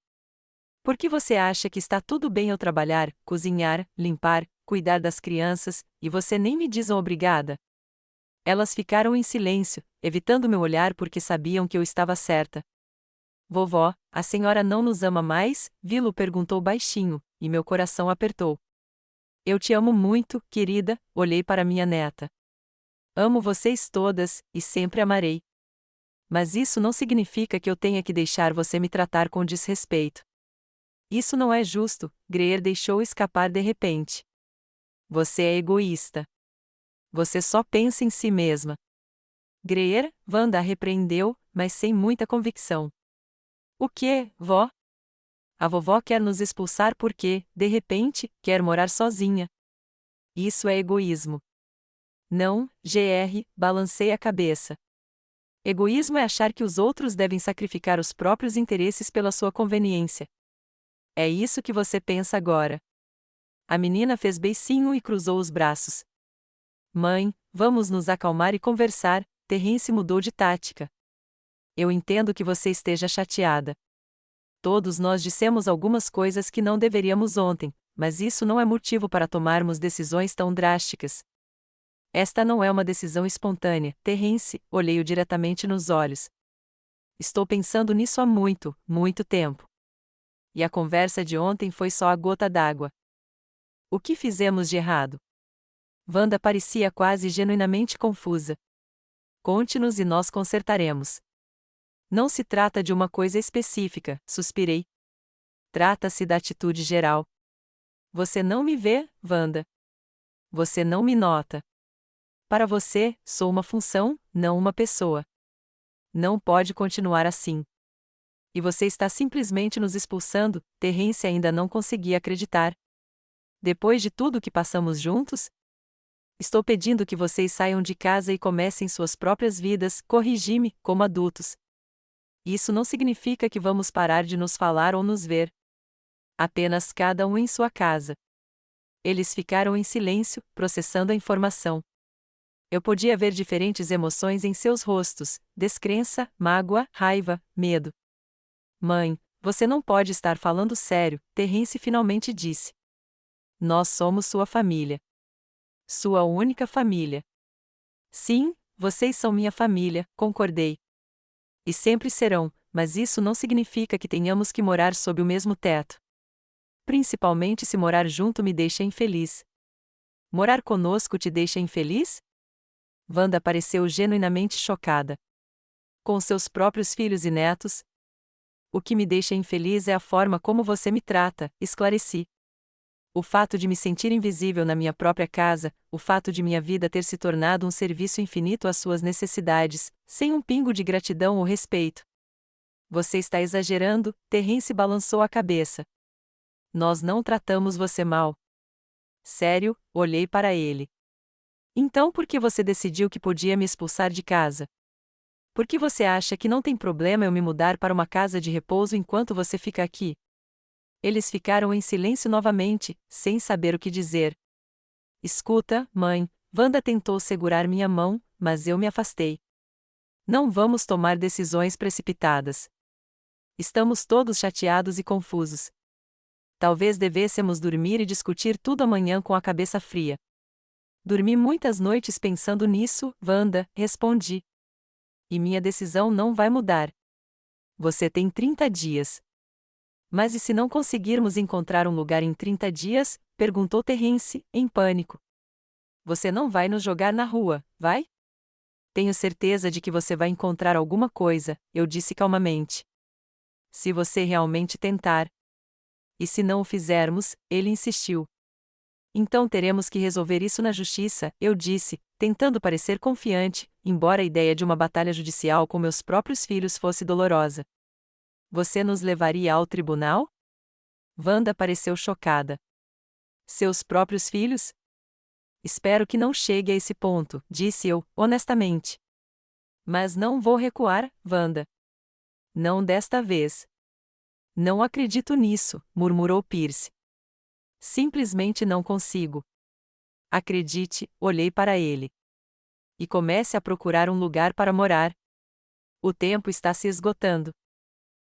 Por que você acha que está tudo bem eu trabalhar, cozinhar, limpar, cuidar das crianças, e você nem me diz um obrigada? Elas ficaram em silêncio, evitando meu olhar porque sabiam que eu estava certa. Vovó, a senhora não nos ama mais? Vilo perguntou baixinho, e meu coração apertou. Eu te amo muito, querida, olhei para minha neta. Amo vocês todas, e sempre amarei. Mas isso não significa que eu tenha que deixar você me tratar com desrespeito. Isso não é justo, Greer deixou escapar de repente. Você é egoísta. Você só pensa em si mesma. Greer, Wanda repreendeu, mas sem muita convicção. O que, vó? A vovó quer nos expulsar porque, de repente, quer morar sozinha. Isso é egoísmo. Não, GR, balancei a cabeça. Egoísmo é achar que os outros devem sacrificar os próprios interesses pela sua conveniência. É isso que você pensa agora. A menina fez beicinho e cruzou os braços. Mãe, vamos nos acalmar e conversar, Terence mudou de tática. Eu entendo que você esteja chateada. Todos nós dissemos algumas coisas que não deveríamos ontem, mas isso não é motivo para tomarmos decisões tão drásticas. Esta não é uma decisão espontânea, Terence, olhei-o diretamente nos olhos. Estou pensando nisso há muito, muito tempo. E a conversa de ontem foi só a gota d'água. O que fizemos de errado? Wanda parecia quase genuinamente confusa. Conte-nos e nós consertaremos. Não se trata de uma coisa específica, suspirei. Trata-se da atitude geral. Você não me vê, Wanda. Você não me nota. Para você, sou uma função, não uma pessoa. Não pode continuar assim. E você está simplesmente nos expulsando, Terence ainda não conseguia acreditar. Depois de tudo que passamos juntos? Estou pedindo que vocês saiam de casa e comecem suas próprias vidas, corrigi-me, como adultos. Isso não significa que vamos parar de nos falar ou nos ver. Apenas cada um em sua casa. Eles ficaram em silêncio, processando a informação. Eu podia ver diferentes emoções em seus rostos: descrença, mágoa, raiva, medo. Mãe, você não pode estar falando sério, Terence finalmente disse. Nós somos sua família. Sua única família. Sim, vocês são minha família, concordei. E sempre serão, mas isso não significa que tenhamos que morar sob o mesmo teto. Principalmente se morar junto me deixa infeliz. Morar conosco te deixa infeliz? Wanda pareceu genuinamente chocada. Com seus próprios filhos e netos? O que me deixa infeliz é a forma como você me trata, esclareci. O fato de me sentir invisível na minha própria casa, o fato de minha vida ter se tornado um serviço infinito às suas necessidades, sem um pingo de gratidão ou respeito. Você está exagerando, Terence balançou a cabeça. Nós não tratamos você mal. Sério, olhei para ele. Então por que você decidiu que podia me expulsar de casa? Por que você acha que não tem problema eu me mudar para uma casa de repouso enquanto você fica aqui? Eles ficaram em silêncio novamente, sem saber o que dizer. Escuta, mãe, Wanda tentou segurar minha mão, mas eu me afastei. Não vamos tomar decisões precipitadas. Estamos todos chateados e confusos. Talvez devêssemos dormir e discutir tudo amanhã com a cabeça fria. Dormi muitas noites pensando nisso, Wanda, respondi. E minha decisão não vai mudar. Você tem 30 dias. Mas e se não conseguirmos encontrar um lugar em 30 dias? Perguntou Terence, em pânico. Você não vai nos jogar na rua, vai? Tenho certeza de que você vai encontrar alguma coisa, eu disse calmamente. Se você realmente tentar. E se não o fizermos, ele insistiu. Então teremos que resolver isso na justiça, eu disse, tentando parecer confiante, embora a ideia de uma batalha judicial com meus próprios filhos fosse dolorosa. Você nos levaria ao tribunal? Wanda pareceu chocada. Seus próprios filhos? Espero que não chegue a esse ponto, disse eu, honestamente. Mas não vou recuar, Wanda. Não desta vez. Não acredito nisso, murmurou Pierce. Simplesmente não consigo. Acredite, olhei para ele. E comece a procurar um lugar para morar. O tempo está se esgotando.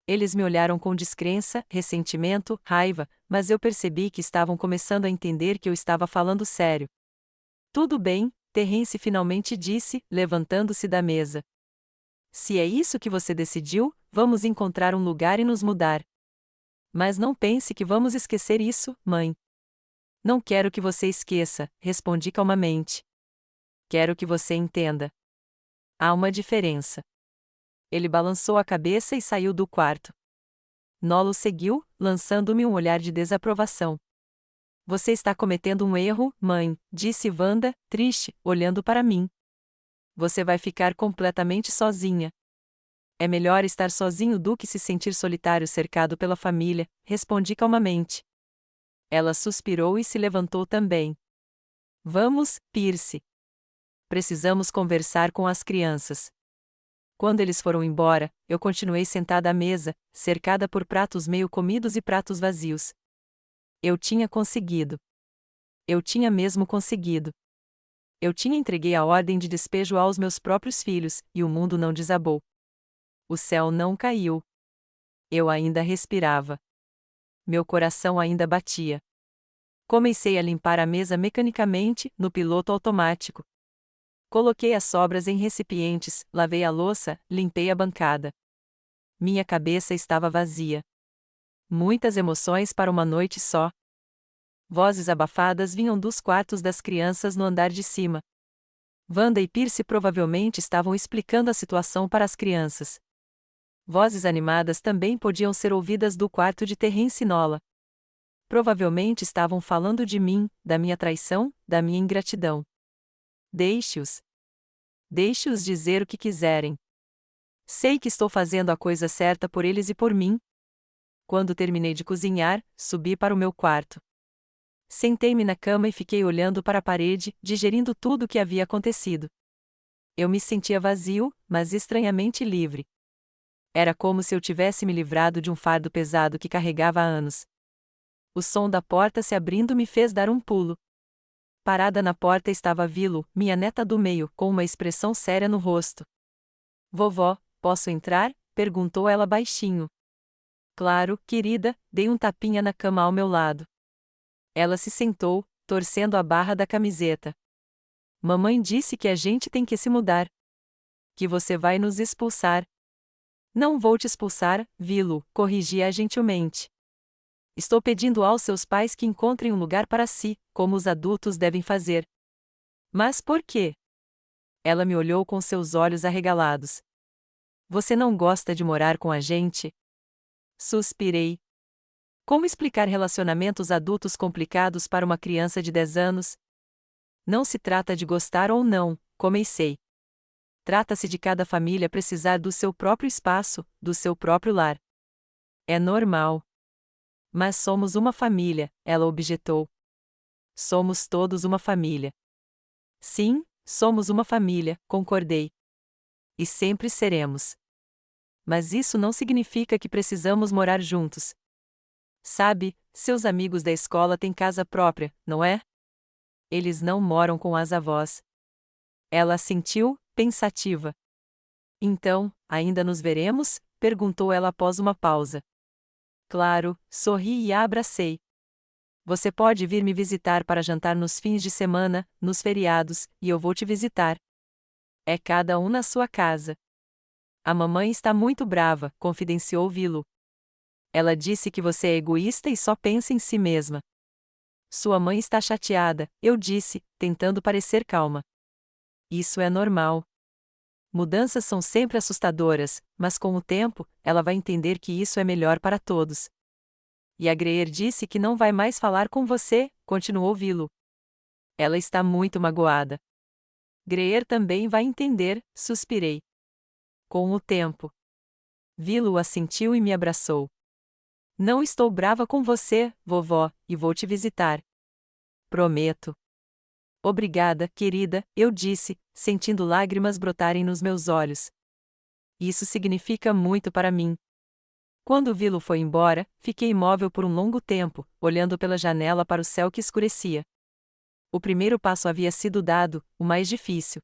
Eles me olharam com descrença, ressentimento, raiva, mas eu percebi que estavam começando a entender que eu estava falando sério. Tudo bem, Terence finalmente disse, levantando-se da mesa. Se é isso que você decidiu, vamos encontrar um lugar e nos mudar. Mas não pense que vamos esquecer isso, mãe. Não quero que você esqueça, respondi calmamente. Quero que você entenda. Há uma diferença. Ele balançou a cabeça e saiu do quarto. Nolo seguiu, lançando-me um olhar de desaprovação. Você está cometendo um erro, mãe, disse Wanda, triste, olhando para mim. Você vai ficar completamente sozinha. É melhor estar sozinho do que se sentir solitário cercado pela família, respondi calmamente. Ela suspirou e se levantou também. Vamos, Pierce. Precisamos conversar com as crianças. Quando eles foram embora, eu continuei sentada à mesa, cercada por pratos meio comidos e pratos vazios. Eu tinha conseguido. Eu tinha mesmo conseguido. Eu tinha entreguei a ordem de despejo aos meus próprios filhos, e o mundo não desabou. O céu não caiu. Eu ainda respirava. Meu coração ainda batia. Comecei a limpar a mesa mecanicamente, no piloto automático. Coloquei as sobras em recipientes, lavei a louça, limpei a bancada. Minha cabeça estava vazia. Muitas emoções para uma noite só. Vozes abafadas vinham dos quartos das crianças no andar de cima. Wanda e Pierce provavelmente estavam explicando a situação para as crianças. Vozes animadas também podiam ser ouvidas do quarto de Terence e Nola. Provavelmente estavam falando de mim, da minha traição, da minha ingratidão. Deixe-os. Deixe-os dizer o que quiserem. Sei que estou fazendo a coisa certa por eles e por mim. Quando terminei de cozinhar, subi para o meu quarto. Sentei-me na cama e fiquei olhando para a parede, digerindo tudo o que havia acontecido. Eu me sentia vazio, mas estranhamente livre. Era como se eu tivesse me livrado de um fardo pesado que carregava há anos. O som da porta se abrindo me fez dar um pulo. Parada na porta estava Vilo, minha neta do meio, com uma expressão séria no rosto. Vovó, posso entrar? Perguntou ela baixinho. Claro, querida, dei um tapinha na cama ao meu lado. Ela se sentou, torcendo a barra da camiseta. Mamãe disse que a gente tem que se mudar. Que você vai nos expulsar. Não vou te expulsar, Vilo, corrigi-a gentilmente. Estou pedindo aos seus pais que encontrem um lugar para si, como os adultos devem fazer. Mas por quê? Ela me olhou com seus olhos arregalados. Você não gosta de morar com a gente? Suspirei. Como explicar relacionamentos adultos complicados para uma criança de 10 anos? Não se trata de gostar ou não, comecei. Trata-se de cada família precisar do seu próprio espaço, do seu próprio lar. É normal. Mas somos uma família, ela objetou. Somos todos uma família. Sim, somos uma família, concordei. E sempre seremos. Mas isso não significa que precisamos morar juntos. Sabe, seus amigos da escola têm casa própria, não é? Eles não moram com as avós. Ela assentiu, pensativa. Então, ainda nos veremos? Perguntou ela após uma pausa. Claro, sorri e a abracei. Você pode vir me visitar para jantar nos fins de semana, nos feriados, e eu vou te visitar. É cada um na sua casa. A mamãe está muito brava, confidenciou Vilo. Ela disse que você é egoísta e só pensa em si mesma. Sua mãe está chateada, eu disse, tentando parecer calma. Isso é normal. Mudanças são sempre assustadoras, mas com o tempo, ela vai entender que isso é melhor para todos. E a Greer disse que não vai mais falar com você, continuou Vilo. Ela está muito magoada. Greer também vai entender, suspirei. Com o tempo. Vilo assentiu e me abraçou. Não estou brava com você, vovó, e vou te visitar. Prometo. Obrigada, querida, eu disse, sentindo lágrimas brotarem nos meus olhos. Isso significa muito para mim. Quando Vilo foi embora, fiquei imóvel por um longo tempo, olhando pela janela para o céu que escurecia. O primeiro passo havia sido dado, o mais difícil.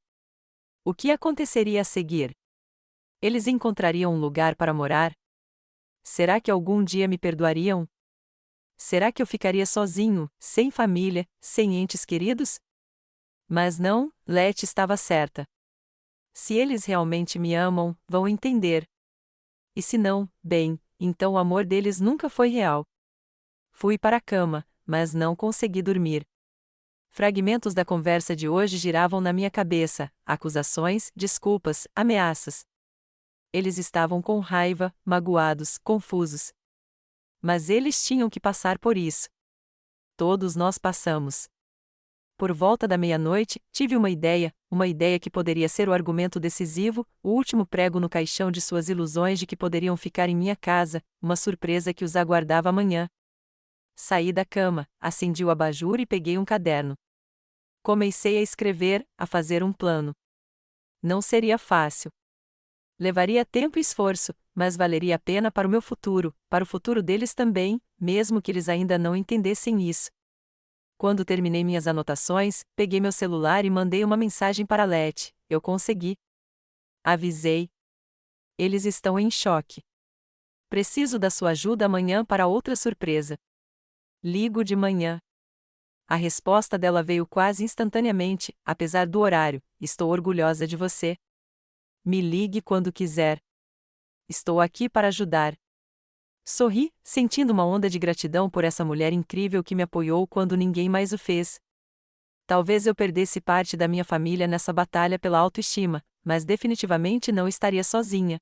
O que aconteceria a seguir? Eles encontrariam um lugar para morar? Será que algum dia me perdoariam? Será que eu ficaria sozinho, sem família, sem entes queridos? Mas não, Letty estava certa. Se eles realmente me amam, vão entender. E se não, bem, então o amor deles nunca foi real. Fui para a cama, mas não consegui dormir. Fragmentos da conversa de hoje giravam na minha cabeça, acusações, desculpas, ameaças. Eles estavam com raiva, magoados, confusos. Mas eles tinham que passar por isso. Todos nós passamos. Por volta da meia-noite, tive uma ideia que poderia ser o argumento decisivo, o último prego no caixão de suas ilusões de que poderiam ficar em minha casa, uma surpresa que os aguardava amanhã. Saí da cama, acendi o abajur e peguei um caderno. Comecei a escrever, a fazer um plano. Não seria fácil. Levaria tempo e esforço, mas valeria a pena para o meu futuro, para o futuro deles também, mesmo que eles ainda não entendessem isso. Quando terminei minhas anotações, peguei meu celular e mandei uma mensagem para Letty. Eu consegui. Avisei. Eles estão em choque. Preciso da sua ajuda amanhã para outra surpresa. Ligo de manhã. A resposta dela veio quase instantaneamente, apesar do horário. Estou orgulhosa de você. Me ligue quando quiser. Estou aqui para ajudar. Sorri, sentindo uma onda de gratidão por essa mulher incrível que me apoiou quando ninguém mais o fez. Talvez eu perdesse parte da minha família nessa batalha pela autoestima, mas definitivamente não estaria sozinha.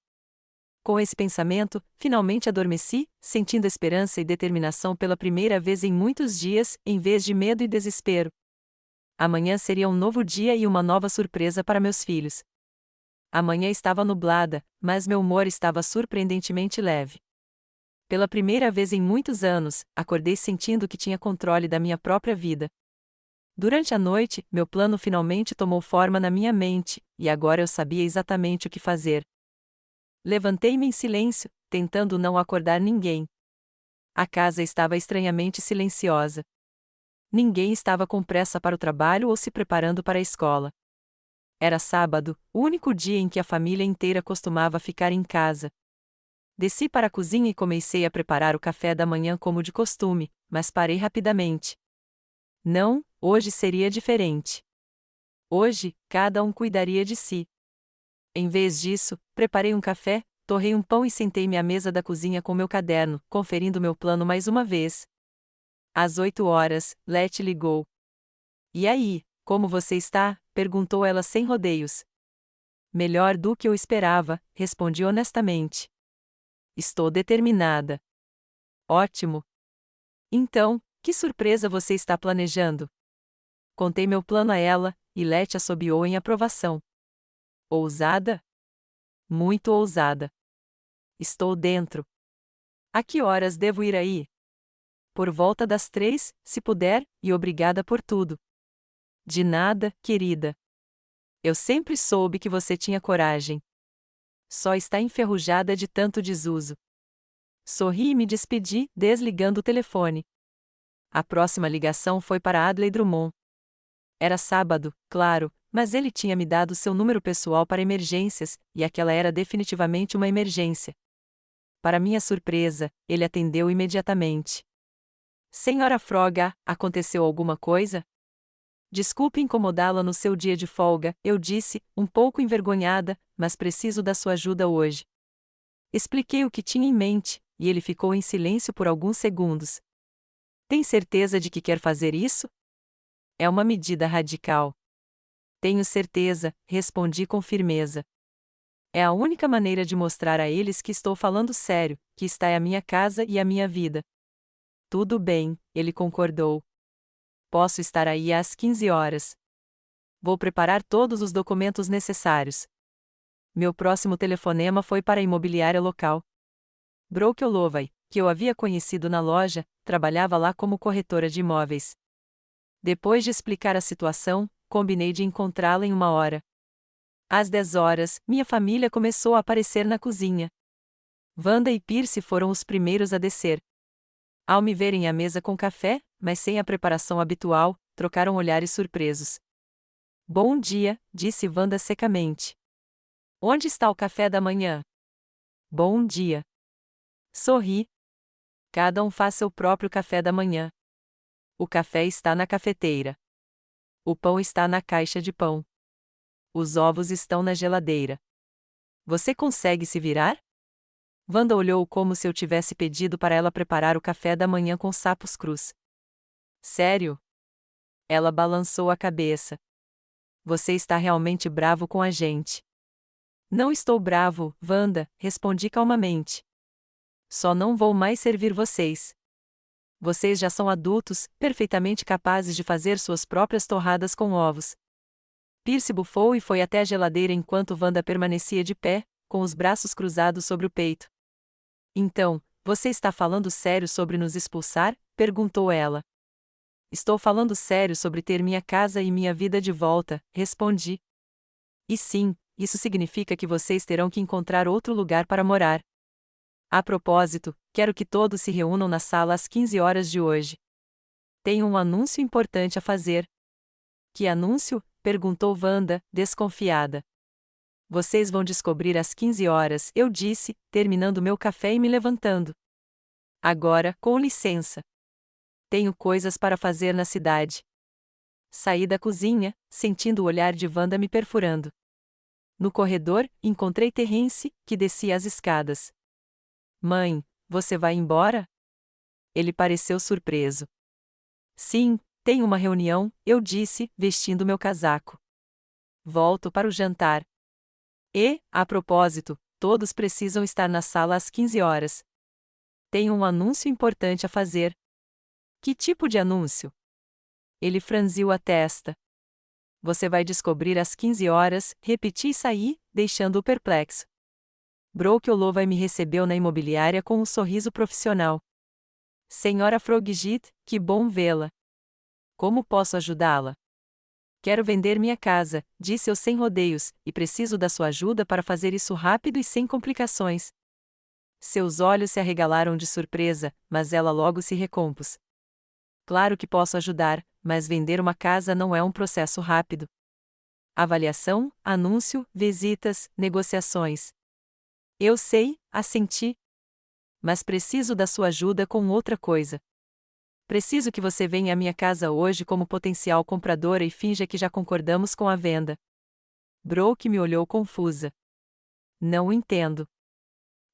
Com esse pensamento, finalmente adormeci, sentindo esperança e determinação pela primeira vez em muitos dias, em vez de medo e desespero. Amanhã seria um novo dia e uma nova surpresa para meus filhos. A manhã estava nublada, mas meu humor estava surpreendentemente leve. Pela primeira vez em muitos anos, acordei sentindo que tinha controle da minha própria vida. Durante a noite, meu plano finalmente tomou forma na minha mente, e agora eu sabia exatamente o que fazer. Levantei-me em silêncio, tentando não acordar ninguém. A casa estava estranhamente silenciosa. Ninguém estava com pressa para o trabalho ou se preparando para a escola. Era sábado, o único dia em que a família inteira costumava ficar em casa. Desci para a cozinha e comecei a preparar o café da manhã como de costume, mas parei rapidamente. Não, hoje seria diferente. Hoje, cada um cuidaria de si. Em vez disso, preparei um café, torrei um pão e sentei-me à mesa da cozinha com meu caderno, conferindo meu plano mais uma vez. Às 8 horas, Letty ligou. E aí, como você está? Perguntou ela sem rodeios. Melhor do que eu esperava, respondi honestamente. Estou determinada. Ótimo. Então, que surpresa você está planejando? Contei meu plano a ela, e Letty assobiou em aprovação. Ousada? Muito ousada. Estou dentro. A que horas devo ir aí? Por volta das 3, se puder, e obrigada por tudo. De nada, querida. Eu sempre soube que você tinha coragem. Só está enferrujada de tanto desuso. Sorri e me despedi, desligando o telefone. A próxima ligação foi para Adley Drummond. Era sábado, claro, mas ele tinha me dado seu número pessoal para emergências, e aquela era definitivamente uma emergência. Para minha surpresa, ele atendeu imediatamente. Senhora Froga, aconteceu alguma coisa? Desculpe incomodá-la no seu dia de folga, eu disse, um pouco envergonhada, mas preciso da sua ajuda hoje. Expliquei o que tinha em mente, e ele ficou em silêncio por alguns segundos. Tem certeza de que quer fazer isso? É uma medida radical. Tenho certeza, respondi com firmeza. É a única maneira de mostrar a eles que estou falando sério, que esta é a minha casa e a minha vida. Tudo bem, ele concordou. Posso estar aí às 15 horas. Vou preparar todos os documentos necessários. Meu próximo telefonema foi para a imobiliária local. Brooke Holloway, que eu havia conhecido na loja, trabalhava lá como corretora de imóveis. Depois de explicar a situação, combinei de encontrá-la em 1 hora. Às 10 horas, minha família começou a aparecer na cozinha. Wanda e Pierce foram os primeiros a descer. Ao me verem à mesa com café, mas sem a preparação habitual, trocaram olhares surpresos. Bom dia, disse Wanda secamente. Onde está o café da manhã? Bom dia. Sorri. Cada um faz seu próprio café da manhã. O café está na cafeteira. O pão está na caixa de pão. Os ovos estão na geladeira. Você consegue se virar? Wanda olhou como se eu tivesse pedido para ela preparar o café da manhã com sapos crus. Sério? Ela balançou a cabeça. Você está realmente bravo com a gente. Não estou bravo, Wanda, respondi calmamente. Só não vou mais servir vocês. Vocês já são adultos, perfeitamente capazes de fazer suas próprias torradas com ovos. Pierce bufou e foi até a geladeira enquanto Wanda permanecia de pé, com os braços cruzados sobre o peito. Então, você está falando sério sobre nos expulsar? Perguntou ela. Estou falando sério sobre ter minha casa e minha vida de volta, respondi. E sim, isso significa que vocês terão que encontrar outro lugar para morar. A propósito, quero que todos se reúnam na sala às 15 horas de hoje. Tenho um anúncio importante a fazer. Que anúncio? Perguntou Wanda, desconfiada. Vocês vão descobrir às 15 horas, eu disse, terminando meu café e me levantando. Agora, com licença. Tenho coisas para fazer na cidade. Saí da cozinha, sentindo o olhar de Wanda me perfurando. No corredor, encontrei Terence, que descia as escadas. Mãe, você vai embora? Ele pareceu surpreso. Sim, tenho uma reunião, eu disse, vestindo meu casaco. Volto para o jantar. E, a propósito, todos precisam estar na sala às 15 horas. Tenho um anúncio importante a fazer. Que tipo de anúncio? Ele franziu a testa. Você vai descobrir às 15 horas, repeti e saí, deixando-o perplexo. Brock Olova me recebeu na imobiliária com um sorriso profissional. Senhora Frogit, que bom vê-la. Como posso ajudá-la? Quero vender minha casa, disse eu sem rodeios, e preciso da sua ajuda para fazer isso rápido e sem complicações. Seus olhos se arregalaram de surpresa, mas ela logo se recompôs. Claro que posso ajudar, mas vender uma casa não é um processo rápido. Avaliação, anúncio, visitas, negociações. Eu sei, assenti. Mas preciso da sua ajuda com outra coisa. Preciso que você venha à minha casa hoje como potencial compradora e finja que já concordamos com a venda. Brock me olhou confusa. Não entendo.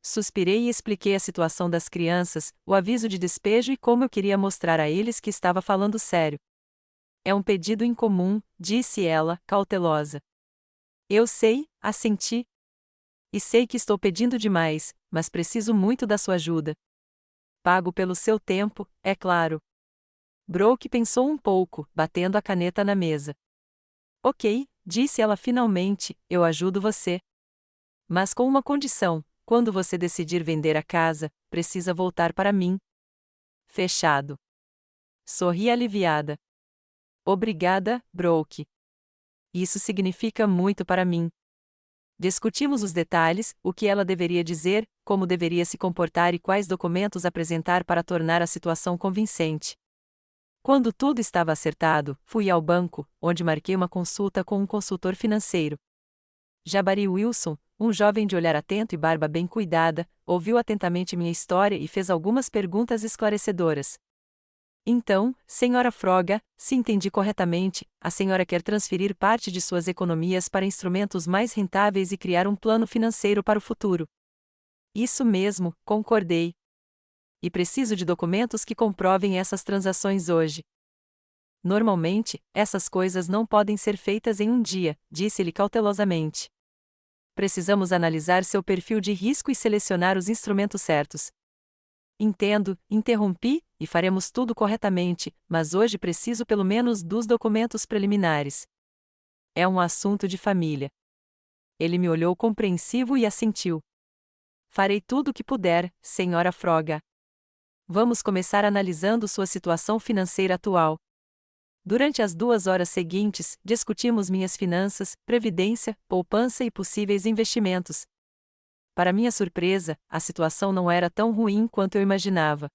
Suspirei e expliquei a situação das crianças, o aviso de despejo e como eu queria mostrar a eles que estava falando sério. É um pedido incomum, disse ela, cautelosa. Eu sei, assenti. E sei que estou pedindo demais, mas preciso muito da sua ajuda. Pago pelo seu tempo, é claro. Brock pensou um pouco, batendo a caneta na mesa. Ok, disse ela finalmente, eu ajudo você. Mas com uma condição: quando você decidir vender a casa, precisa voltar para mim. Fechado. Sorri aliviada. Obrigada, Brock. Isso significa muito para mim. Discutimos os detalhes, o que ela deveria dizer, como deveria se comportar e quais documentos apresentar para tornar a situação convincente. Quando tudo estava acertado, fui ao banco, onde marquei uma consulta com um consultor financeiro. Jabari Wilson, um jovem de olhar atento e barba bem cuidada, ouviu atentamente minha história e fez algumas perguntas esclarecedoras. Então, senhora Froga, se entendi corretamente, a senhora quer transferir parte de suas economias para instrumentos mais rentáveis e criar um plano financeiro para o futuro. Isso mesmo, concordei. E preciso de documentos que comprovem essas transações hoje. Normalmente, essas coisas não podem ser feitas em um dia, disse-lhe cautelosamente. Precisamos analisar seu perfil de risco e selecionar os instrumentos certos. Entendo, interrompi, e faremos tudo corretamente, mas hoje preciso pelo menos dos documentos preliminares. É um assunto de família. Ele me olhou compreensivo e assentiu. Farei tudo o que puder, senhora Froga. Vamos começar analisando sua situação financeira atual. Durante as 2 horas seguintes, discutimos minhas finanças, previdência, poupança e possíveis investimentos. Para minha surpresa, a situação não era tão ruim quanto eu imaginava.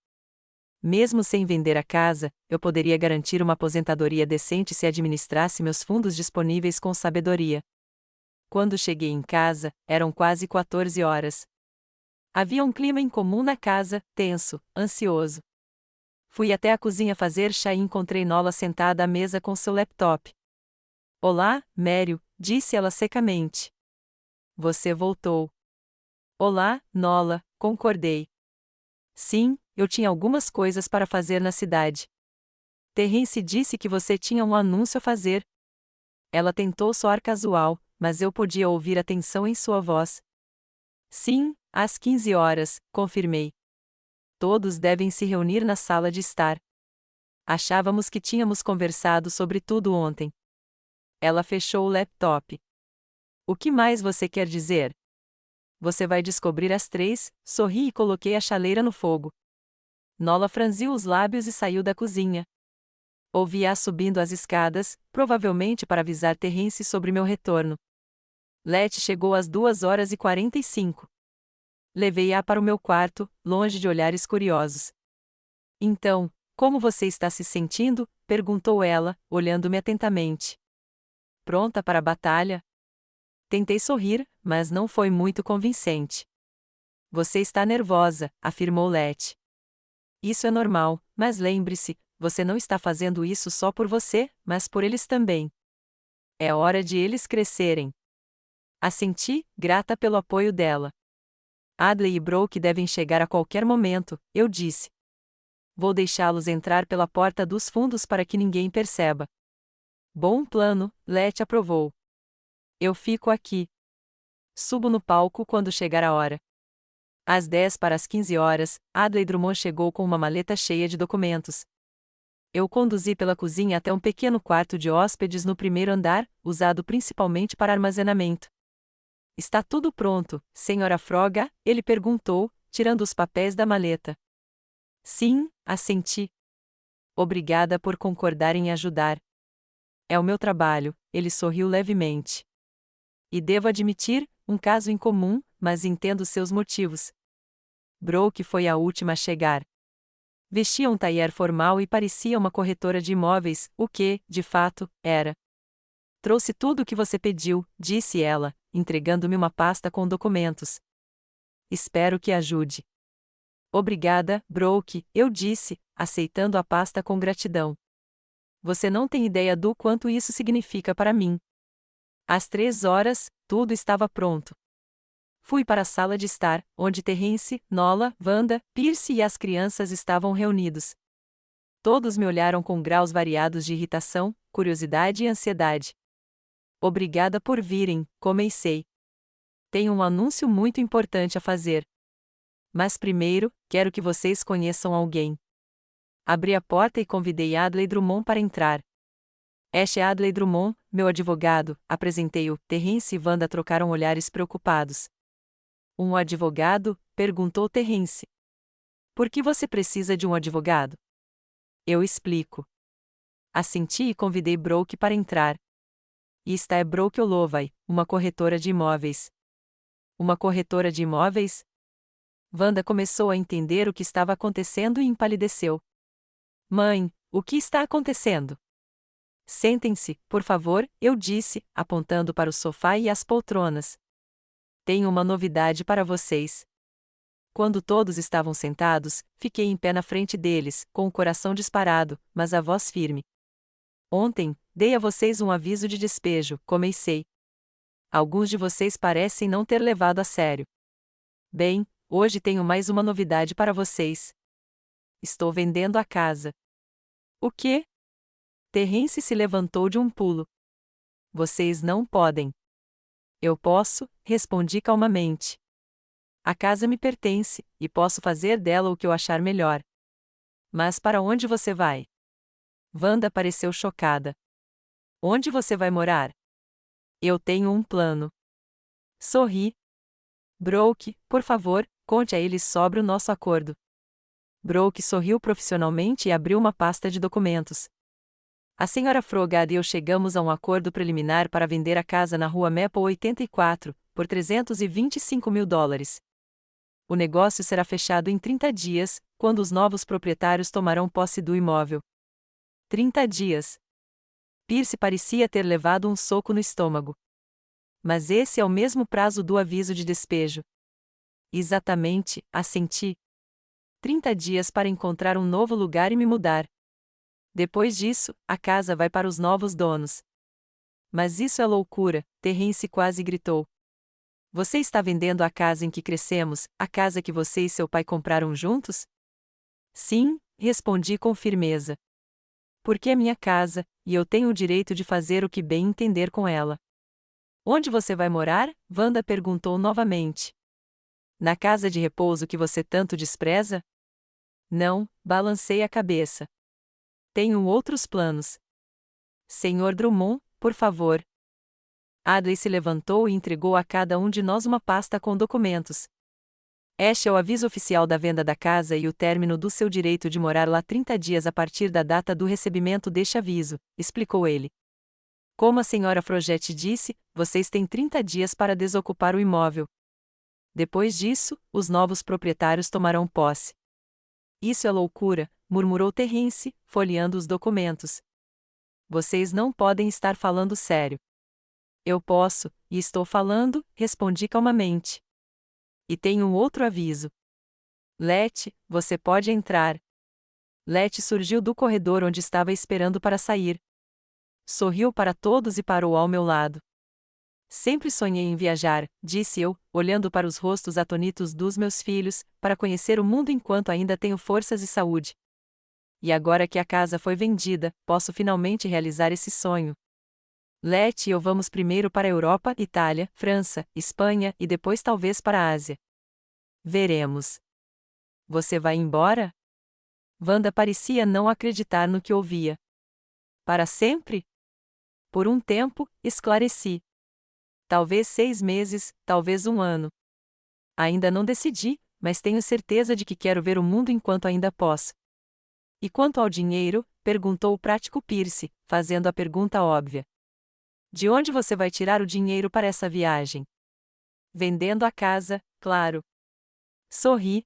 Mesmo sem vender a casa, eu poderia garantir uma aposentadoria decente se administrasse meus fundos disponíveis com sabedoria. Quando cheguei em casa, eram quase 14 horas. Havia um clima incomum na casa, tenso, ansioso. Fui até a cozinha fazer chá e encontrei Nola sentada à mesa com seu laptop. Olá, Mério, disse ela secamente. Você voltou. Olá, Nola, concordei. Sim, eu tinha algumas coisas para fazer na cidade. Terence disse que você tinha um anúncio a fazer. Ela tentou soar casual, mas eu podia ouvir a tensão em sua voz. Sim, às 15 horas, confirmei. Todos devem se reunir na sala de estar. Achávamos que tínhamos conversado sobre tudo ontem. Ela fechou o laptop. O que mais você quer dizer? Você vai descobrir às 3, sorri e coloquei a chaleira no fogo. Nola franziu os lábios e saiu da cozinha. Ouvi-a subindo as escadas, provavelmente para avisar Terence sobre meu retorno. Letty chegou às 2h45. Levei-a para o meu quarto, longe de olhares curiosos. Então, como você está se sentindo? Perguntou ela, olhando-me atentamente. Pronta para a batalha? Tentei sorrir, mas não foi muito convincente. Você está nervosa, afirmou Letty. Isso é normal, mas lembre-se, você não está fazendo isso só por você, mas por eles também. É hora de eles crescerem. Assenti, grata pelo apoio dela. Adley e Brock devem chegar a qualquer momento, eu disse. Vou deixá-los entrar pela porta dos fundos para que ninguém perceba. Bom plano, Letty aprovou. Eu fico aqui. Subo no palco quando chegar a hora. Às 10 para as 15 horas, Adley Drummond chegou com uma maleta cheia de documentos. Eu conduzi pela cozinha até um pequeno quarto de hóspedes no primeiro andar, usado principalmente para armazenamento. Está tudo pronto, Sra. Froga? Ele perguntou, tirando os papéis da maleta. Sim, assenti. Obrigada por concordar em ajudar. É o meu trabalho, ele sorriu levemente. E devo admitir, um caso incomum, mas entendo seus motivos. Brooke foi a última a chegar. Vestia um taier formal e parecia uma corretora de imóveis, o que, de fato, era. Trouxe tudo o que você pediu, disse ela, entregando-me uma pasta com documentos. Espero que ajude. Obrigada, Brooke, eu disse, aceitando a pasta com gratidão. Você não tem ideia do quanto isso significa para mim. Às 3 horas, tudo estava pronto. Fui para a sala de estar, onde Terence, Nola, Wanda, Pierce e as crianças estavam reunidos. Todos me olharam com graus variados de irritação, curiosidade e ansiedade. Obrigada por virem, comecei. Tenho um anúncio muito importante a fazer. Mas primeiro, quero que vocês conheçam alguém. Abri a porta e convidei Adley Drummond para entrar. Este é Adley Drummond, meu advogado, apresentei-o. Terence e Wanda trocaram olhares preocupados. Um advogado? Perguntou Terence. Por que você precisa de um advogado? Eu explico. Assenti e convidei Brooke para entrar. E esta é Brooke Holloway, uma corretora de imóveis. Uma corretora de imóveis? Wanda começou a entender o que estava acontecendo e empalideceu. Mãe, o que está acontecendo? Sentem-se, por favor, eu disse, apontando para o sofá e as poltronas. Tenho uma novidade para vocês. Quando todos estavam sentados, fiquei em pé na frente deles, com o coração disparado, mas a voz firme. Ontem, dei a vocês um aviso de despejo, comecei. Alguns de vocês parecem não ter levado a sério. Bem, hoje tenho mais uma novidade para vocês. Estou vendendo a casa. O quê? Terence se levantou de um pulo. Vocês não podem. Eu posso, respondi calmamente. A casa me pertence, e posso fazer dela o que eu achar melhor. Mas para onde você vai? Wanda pareceu chocada. Onde você vai morar? Eu tenho um plano. Sorri. Brooke, por favor, conte a eles sobre o nosso acordo. Brooke sorriu profissionalmente e abriu uma pasta de documentos. A Sra. Frogad e eu chegamos a um acordo preliminar para vender a casa na rua Maple 84, por $325 mil. O negócio será fechado em 30 dias, quando os novos proprietários tomarão posse do imóvel. 30 dias. Pierce parecia ter levado um soco no estômago. Mas esse é o mesmo prazo do aviso de despejo. Exatamente, assenti. 30 dias para encontrar um novo lugar e me mudar. Depois disso, a casa vai para os novos donos. Mas isso é loucura, Terence quase gritou. Você está vendendo a casa em que crescemos, a casa que você e seu pai compraram juntos? Sim, respondi com firmeza. Porque é minha casa, e eu tenho o direito de fazer o que bem entender com ela. Onde você vai morar? Wanda perguntou novamente. Na casa de repouso que você tanto despreza? Não, balancei a cabeça. Tenho outros planos. Senhor Drummond, por favor. Adley se levantou e entregou a cada um de nós uma pasta com documentos. Este é o aviso oficial da venda da casa e o término do seu direito de morar lá 30 dias a partir da data do recebimento deste aviso, explicou ele. Como a senhora Frogette disse, vocês têm 30 dias para desocupar o imóvel. Depois disso, os novos proprietários tomarão posse. Isso é loucura, murmurou Terence, folheando os documentos. Vocês não podem estar falando sério. Eu posso, e estou falando, respondi calmamente. E tenho um outro aviso. Lete, você pode entrar. Lete surgiu do corredor onde estava esperando para sair. Sorriu para todos e parou ao meu lado. Sempre sonhei em viajar, disse eu, olhando para os rostos atônitos dos meus filhos, para conhecer o mundo enquanto ainda tenho forças e saúde. E agora que a casa foi vendida, posso finalmente realizar esse sonho. Lete e eu vamos primeiro para a Europa, Itália, França, Espanha e depois talvez para a Ásia. Veremos. Você vai embora? Wanda parecia não acreditar no que ouvia. Para sempre? Por um tempo, esclareci. Talvez 6 meses, talvez 1 ano. Ainda não decidi, mas tenho certeza de que quero ver o mundo enquanto ainda posso. E quanto ao dinheiro? Perguntou o prático Pierce, fazendo a pergunta óbvia. De onde você vai tirar o dinheiro para essa viagem? Vendendo a casa, claro. Sorri.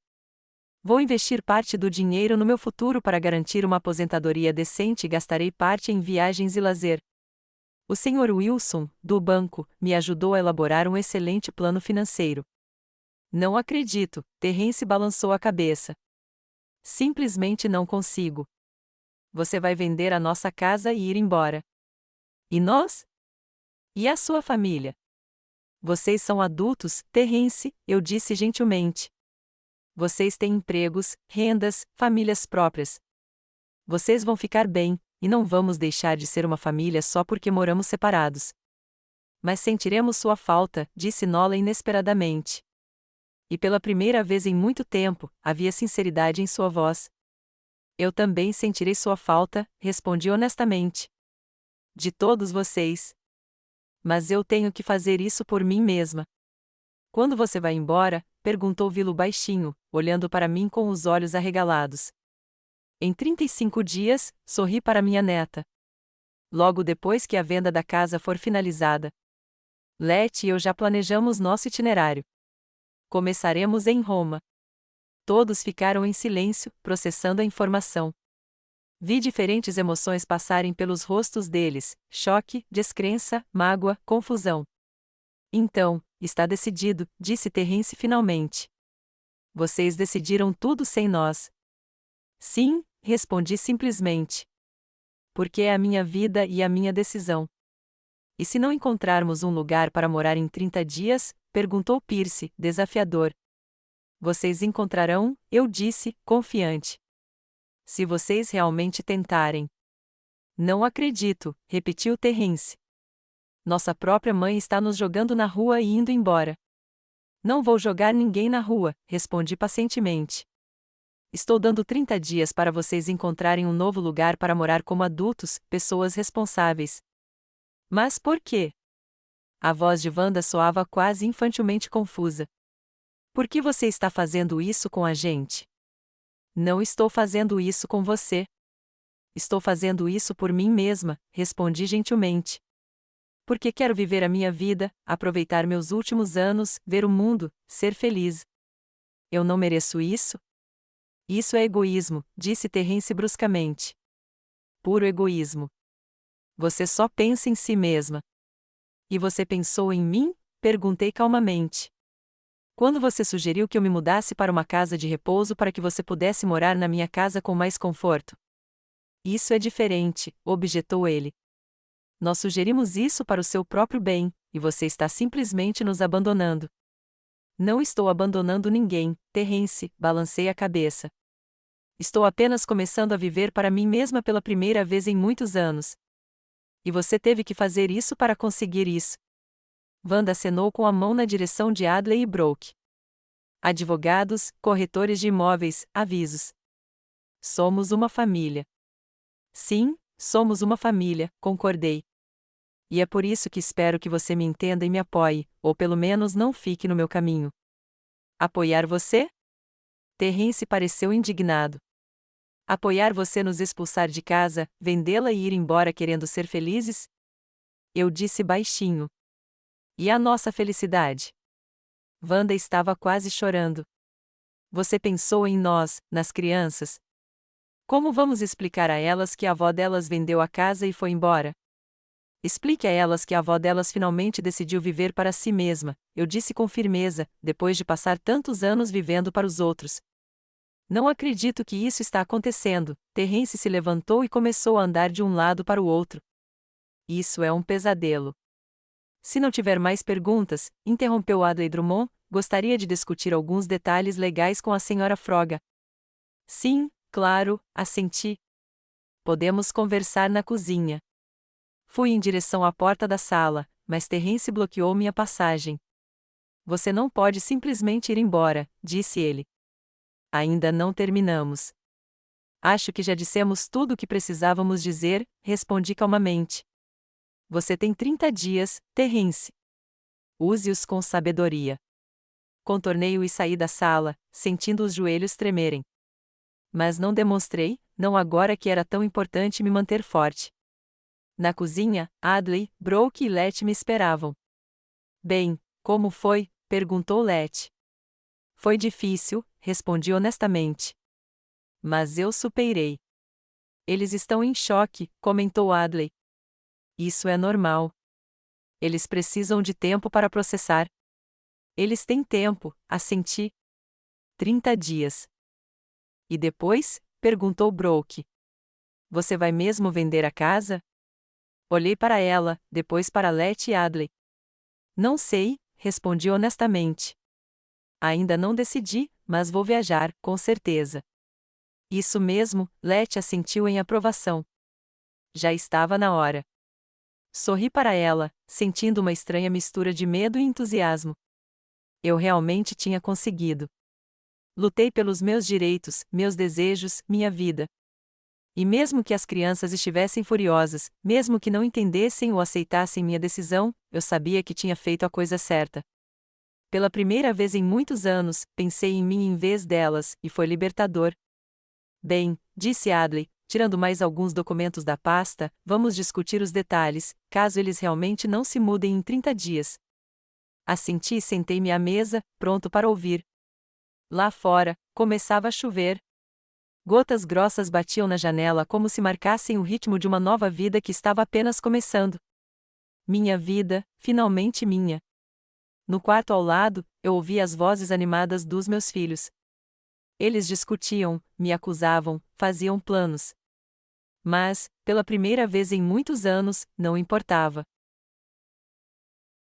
Vou investir parte do dinheiro no meu futuro para garantir uma aposentadoria decente e gastarei parte em viagens e lazer. O Sr. Wilson, do banco, me ajudou a elaborar um excelente plano financeiro. Não acredito, Terence balançou a cabeça. Simplesmente não consigo. Você vai vender a nossa casa e ir embora. E nós? E a sua família? Vocês são adultos, Terence, eu disse gentilmente. Vocês têm empregos, rendas, famílias próprias. Vocês vão ficar bem, e não vamos deixar de ser uma família só porque moramos separados. Mas sentiremos sua falta, disse Nola inesperadamente. E pela primeira vez em muito tempo, havia sinceridade em sua voz. Eu também sentirei sua falta, respondi honestamente. De todos vocês. Mas eu tenho que fazer isso por mim mesma. Quando você vai embora? Perguntou Vilo baixinho, olhando para mim com os olhos arregalados. Em 35 dias, sorri para minha neta. Logo depois que a venda da casa for finalizada. Letty e eu já planejamos nosso itinerário. Começaremos em Roma. Todos ficaram em silêncio, processando a informação. Vi diferentes emoções passarem pelos rostos deles: choque, descrença, mágoa, confusão. Então, está decidido, disse Terence finalmente. Vocês decidiram tudo sem nós. Sim, respondi simplesmente. Porque é a minha vida e a minha decisão. E se não encontrarmos um lugar para morar em 30 dias? Perguntou Pierce, desafiador. Vocês encontrarão, eu disse, confiante. Se vocês realmente tentarem. Não acredito, repetiu Terence. Nossa própria mãe está nos jogando na rua e indo embora. Não vou jogar ninguém na rua, respondi pacientemente. Estou dando 30 dias para vocês encontrarem um novo lugar para morar como adultos, pessoas responsáveis. Mas por quê? A voz de Wanda soava quase infantilmente confusa. Por que você está fazendo isso com a gente? Não estou fazendo isso com você. Estou fazendo isso por mim mesma, respondi gentilmente. Porque quero viver a minha vida, aproveitar meus últimos anos, ver o mundo, ser feliz. Eu não mereço isso? Isso é egoísmo, disse Terence bruscamente. Puro egoísmo. Você só pensa em si mesma. E você pensou em mim? Perguntei calmamente. Quando você sugeriu que eu me mudasse para uma casa de repouso para que você pudesse morar na minha casa com mais conforto. Isso é diferente, objetou ele. Nós sugerimos isso para o seu próprio bem, e você está simplesmente nos abandonando. Não estou abandonando ninguém, Terence, balancei a cabeça. Estou apenas começando a viver para mim mesma pela primeira vez em muitos anos. E você teve que fazer isso para conseguir isso. Wanda acenou com a mão na direção de Adley e Brooke. Advogados, corretores de imóveis, avisos. Somos uma família. Sim, somos uma família, concordei. E é por isso que espero que você me entenda e me apoie, ou pelo menos não fique no meu caminho. Apoiar você? Terence pareceu indignado. Apoiar você nos expulsar de casa, vendê-la e ir embora querendo ser felizes? Eu disse baixinho. E a nossa felicidade? Wanda estava quase chorando. Você pensou em nós, nas crianças? Como vamos explicar a elas que a avó delas vendeu a casa e foi embora? Explique a elas que a avó delas finalmente decidiu viver para si mesma, eu disse com firmeza, depois de passar tantos anos vivendo para os outros. Não acredito que isso está acontecendo. Terence se levantou e começou a andar de um lado para o outro. Isso é um pesadelo. Se não tiver mais perguntas, interrompeu Adley Drummond, gostaria de discutir alguns detalhes legais com a Sra. Froga. Sim, claro, assenti. Podemos conversar na cozinha. Fui em direção à porta da sala, mas Terence bloqueou minha passagem. Você não pode simplesmente ir embora, disse ele. Ainda não terminamos. Acho que já dissemos tudo o que precisávamos dizer, respondi calmamente. Você tem 30 dias, Terence. Use-os com sabedoria. Contornei-o e saí da sala, sentindo os joelhos tremerem. Mas não demonstrei, não agora que era tão importante me manter forte. Na cozinha, Adley, Brooke e Letty me esperavam. Bem, como foi? Perguntou Letty. Foi difícil, respondi honestamente. Mas eu superei. Eles estão em choque, comentou Adley. Isso é normal. Eles precisam de tempo para processar. Eles têm tempo, assenti. 30 dias. E depois? Perguntou Brooke. Você vai mesmo vender a casa? Olhei para ela, depois para Letty e Adley. Não sei, respondi honestamente. Ainda não decidi, mas vou viajar, com certeza. Isso mesmo, Letty assentiu em aprovação. Já estava na hora. Sorri para ela, sentindo uma estranha mistura de medo e entusiasmo. Eu realmente tinha conseguido. Lutei pelos meus direitos, meus desejos, minha vida. E mesmo que as crianças estivessem furiosas, mesmo que não entendessem ou aceitassem minha decisão, eu sabia que tinha feito a coisa certa. Pela primeira vez em muitos anos, pensei em mim em vez delas, e foi libertador. Bem, disse Adley, tirando mais alguns documentos da pasta, vamos discutir os detalhes, caso eles realmente não se mudem em 30 dias. Assenti e sentei-me à mesa, pronto para ouvir. Lá fora, começava a chover. Gotas grossas batiam na janela como se marcassem o ritmo de uma nova vida que estava apenas começando. Minha vida, finalmente minha. No quarto ao lado, eu ouvia as vozes animadas dos meus filhos. Eles discutiam, me acusavam, faziam planos. Mas, pela primeira vez em muitos anos, não importava.